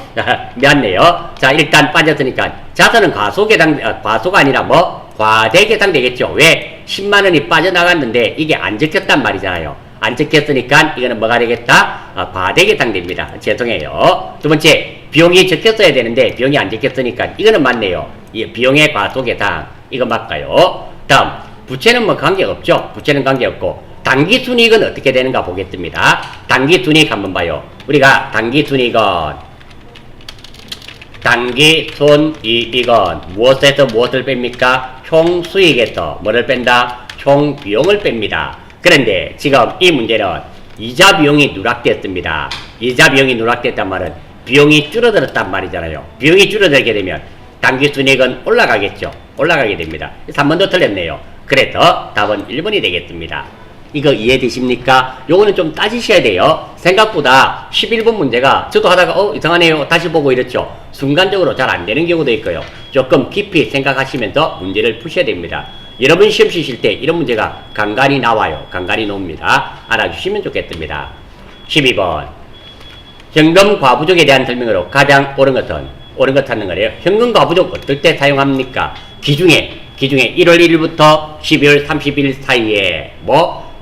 미안해요. 자, 일단 빠졌으니까, 자산은 과소가 아니라 과대계상 되겠죠. 왜? 10만원이 빠져나갔는데 이게 안 적혔단 말이잖아요. 안 적혔으니까 이거는 뭐가 되겠다? 과대계상 됩니다. 죄송해요. 두 번째, 비용이 적혔어야 되는데 비용이 안 적혔으니까 이거는 맞네요. 비용의 과소계상. 이거 맞까요? 다음, 부채는 관계없죠. 부채는 관계없고, 당기순이익은 어떻게 되는가 보겠습니다. 당기순이익 한번 봐요. 우리가 당기순이익은 무엇에서 무엇을 뺍니까? 총수익에서 뭐를 뺀다? 총비용을 뺍니다. 그런데 지금 이 문제는 이자 비용이 누락됐습니다. 이자 비용이 누락됐단 말은 비용이 줄어들었단 말이잖아요. 비용이 줄어들게 되면 당기순이익은 올라가겠죠. 올라가게 됩니다. 3번도 틀렸네요. 그래서 답은 1번이 되겠습니다. 이거 이해되십니까? 요거는 좀 따지셔야 돼요. 생각보다 11번 문제가 저도 하다가 이상하네요. 다시 보고 이렇죠. 순간적으로 잘 안 되는 경우도 있고요. 조금 깊이 생각하시면서 문제를 푸셔야 됩니다. 여러분 시험 치실 때 이런 문제가 간간히 나와요. 간간히 나옵니다. 알아주시면 좋겠습니다. 12번. 현금 과부족에 대한 설명으로 가장 옳은 것 찾는 거래요. 현금 과부족 어떨 때 사용합니까? 기중에 1월 1일부터 12월 30일 사이에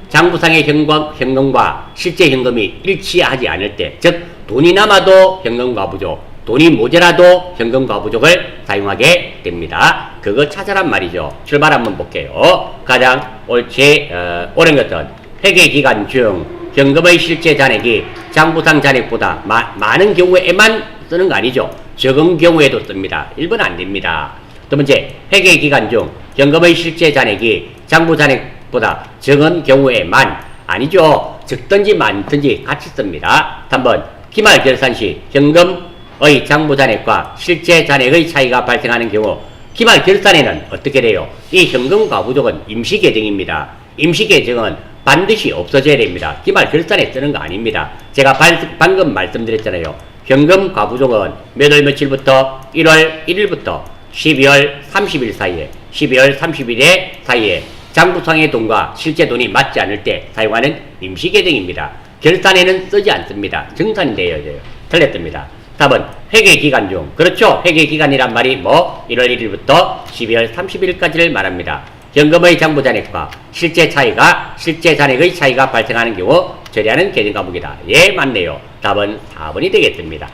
장부상의 현금과 실제 현금이 일치하지 않을 때, 즉 돈이 남아도 현금 과부족, 돈이 모자라도 현금 과부족을 사용하게 됩니다. 그거 찾아란 말이죠. 출발 한번 볼게요. 가장 옳은 것은 회계기간 중 현금의 실제 잔액이 장부상 잔액보다 많은 경우에만 쓰는 거 아니죠. 적은 경우에도 씁니다. 1번 안 됩니다. 두 번째, 회계기간 중 현금의 실제 잔액이 장부 잔액보다 적은 경우에만, 아니죠. 적든지 많든지 같이 씁니다. 3번 기말 결산 시 현금의 장부 잔액과 실제 잔액의 차이가 발생하는 경우 기말 결산에는 어떻게 돼요? 이 현금 과부족은 임시 계정입니다. 임시 계정은 반드시 없어져야 됩니다. 기말 결산에 쓰는 거 아닙니다. 제가 방금 말씀드렸잖아요. 현금 과부족은 몇 월 며칠부터 1월 1일부터 12월 30일 사이에 12월 30일 사이에 장부상의 돈과 실제 돈이 맞지 않을 때 사용하는 임시 계정입니다. 결산에는 쓰지 않습니다. 정산이 되어야 돼요. 틀렸습니다. 4번 회계기간 중 그렇죠. 회계기간이란 말이 뭐 1월 1일부터 12월 30일까지를 말합니다. 현금의 장부 잔액과 실제 잔액의 차이가 발생하는 경우 처리하는 계정 과목이다. 예, 맞네요. 답은 4번이 되겠습니다.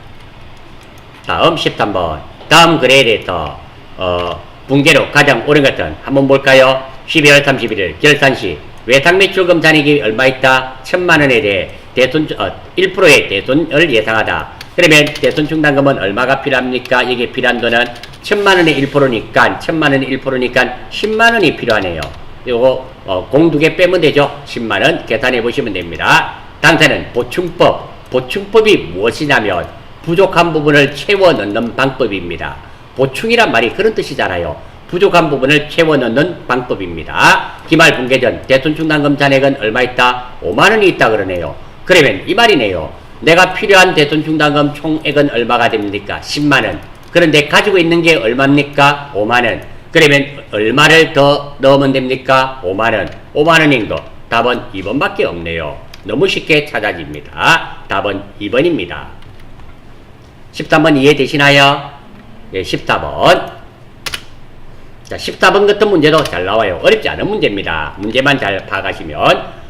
다음 13번 다음 거래에 대해서 붕괴로 가장 오른 것은 한번 볼까요? 12월 31일 결산 시 외상매출금 잔액이 얼마 있다? 1000만원에 대해 1%의 대손을 예상하다. 그러면 대손 충당금은 얼마가 필요합니까? 이게 필요한 돈은 1000만원의 1%니까 10만원이 필요하네요. 요거 공 2개 빼면 되죠. 10만원 계산해 보시면 됩니다. 당사는 보충법이 무엇이냐면 부족한 부분을 채워 넣는 방법입니다. 보충이란 말이 그런 뜻이잖아요. 부족한 부분을 채워 넣는 방법입니다. 기말 붕괴 전 대손 충당금 잔액은 얼마 있다? 5만원이 있다 그러네요. 그러면 이 말이네요. 내가 필요한 대손 충당금 총액은 얼마가 됩니까? 10만원. 그런데 가지고 있는 게 얼마입니까? 5만원. 그러면 얼마를 더 넣으면 됩니까? 5만원. 5만원인 거. 답은 2번밖에 없네요. 너무 쉽게 찾아집니다. 답은 2번입니다. 13번 이해되시나요? 예, 14번. 자, 14번 같은 문제도 잘 나와요. 어렵지 않은 문제입니다. 문제만 잘 파악하시면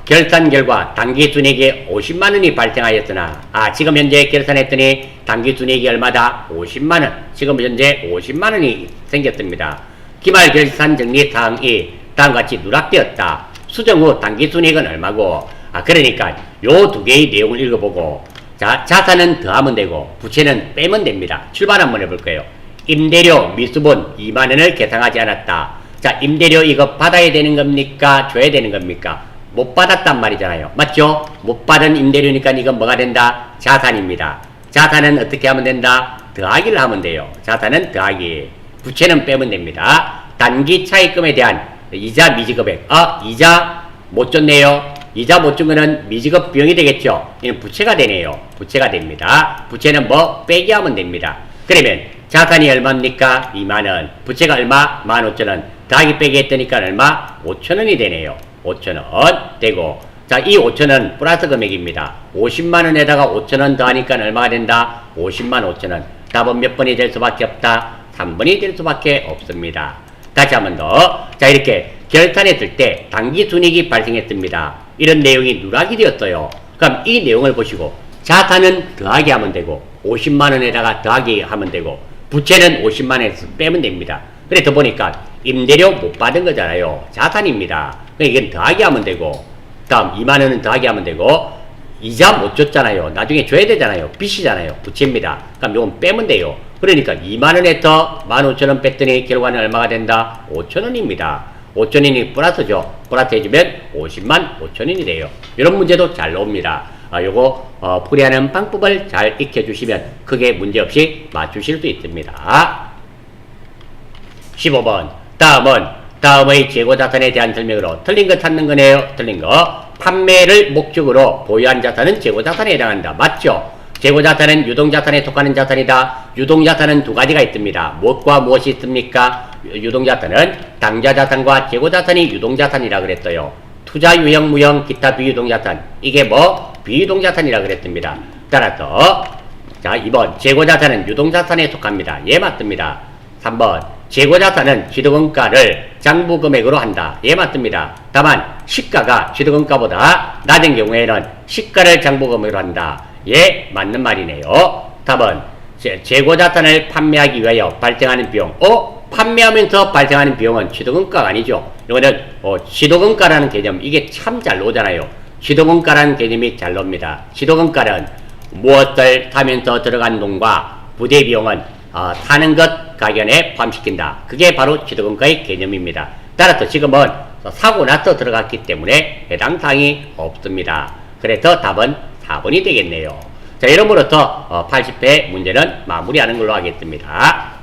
결산 결과 당기 순이익이 50만원이 발생하였으나 지금 현재 결산했더니 당기 순이익이 얼마다? 50만원. 지금 현재 50만원이 생겼습니다. 기말 결산 정리 사항이 다음같이 누락되었다. 수정 후 당기 순이익은 얼마고? 그러니까 요 두 개의 내용을 읽어보고 자산은 더하면 되고 부채는 빼면 됩니다. 출발 한번 해볼 거예요. 임대료 미수분 2만원을 계상하지 않았다. 자, 임대료 이거 받아야 되는 겁니까? 줘야 되는 겁니까? 못 받았단 말이잖아요. 맞죠? 못 받은 임대료니까 이건 뭐가 된다? 자산입니다. 자산은 어떻게 하면 된다? 더하기를 하면 돼요. 자산은 더하기. 부채는 빼면 됩니다. 단기 차입금에 대한 이자 미지급액. 이자 못 줬네요. 이자 못 준 거는 미지급 비용이 되겠죠? 이는 부채가 되네요. 부채가 됩니다. 부채는 뭐? 빼기 하면 됩니다. 그러면 자산이 얼마입니까? 2만원. 부채가 얼마? 15,000원. 더하기 빼기 했더니까 얼마? 5,000원이 되네요. 5,000원 되고, 자, 이 5,000원 플러스 금액입니다. 50만원에다가 5,000원 더하니까 얼마가 된다? 50만 5천원. 답은 몇 번이 될 수밖에 없다? 3번이 될 수밖에 없습니다. 다시 한 번 더. 자, 이렇게 결산했을 때 당기 순이익이 발생했습니다. 이런 내용이 누락이 되었어요. 그럼 이 내용을 보시고 자산은 더하기 하면 되고 50만원에다가 더하기 하면 되고 부채는 50만원에서 빼면 됩니다. 그래서 보니까 임대료 못 받은 거잖아요. 자산입니다. 그러니까 이건 더하기 하면 되고, 다음 2만원은 더하기 하면 되고, 이자 못 줬잖아요. 나중에 줘야 되잖아요. 빚이잖아요. 부채입니다. 그럼 이건 빼면 돼요. 그러니까 2만원에서 15,000원 뺐더니 결과는 얼마가 된다? 5,000원입니다. 5,000원이 플러스죠. 플러스 해주면 50만 5천원이 돼요. 이런 문제도 잘 나옵니다. 요거 풀이하는 방법을 잘 익혀주시면 크게 문제없이 맞추실 수 있습니다. 15번 다음의 재고자산에 대한 설명으로 틀린 거 찾는 거네요. 틀린 거. 판매를 목적으로 보유한 자산은 재고자산에 해당한다. 맞죠? 재고자산은 유동자산에 속하는 자산이다. 유동자산은 두 가지가 있습니다. 무엇과 무엇이 있습니까? 유동자산은 당좌자산과 재고자산이 유동자산이라 그랬어요. 투자 유형 무형 기타 비유동자산, 이게 뭐? 비유동자산이라 그랬습니다. 따라서 자 2번 재고자산은 유동자산에 속합니다. 예, 맞습니다. 3번 재고자산은 취득원가를 장부금액으로 한다. 예, 맞습니다. 다만 시가가 취득원가보다 낮은 경우에는 시가를 장부금액으로 한다. 예, 맞는 말이네요. 4번 재고자산을 판매하기 위하여 발생하는 비용. 판매하면서 발생하는 비용은 취득원가가 아니죠. 이거는 취득원가라는 개념, 이게 참 잘 나오잖아요. 취득원가라는 개념이 잘 나옵니다. 취득원가는 무엇을 사면서 들어간 돈과 부대 비용은 사는 것 가격에 포함시킨다. 그게 바로 취득원가의 개념입니다. 따라서 지금은 사고 나서 들어갔기 때문에 해당 사항이 없습니다. 그래서 답은 4번이 되겠네요. 자, 이러므로써 80회 문제는 마무리하는 걸로 하겠습니다.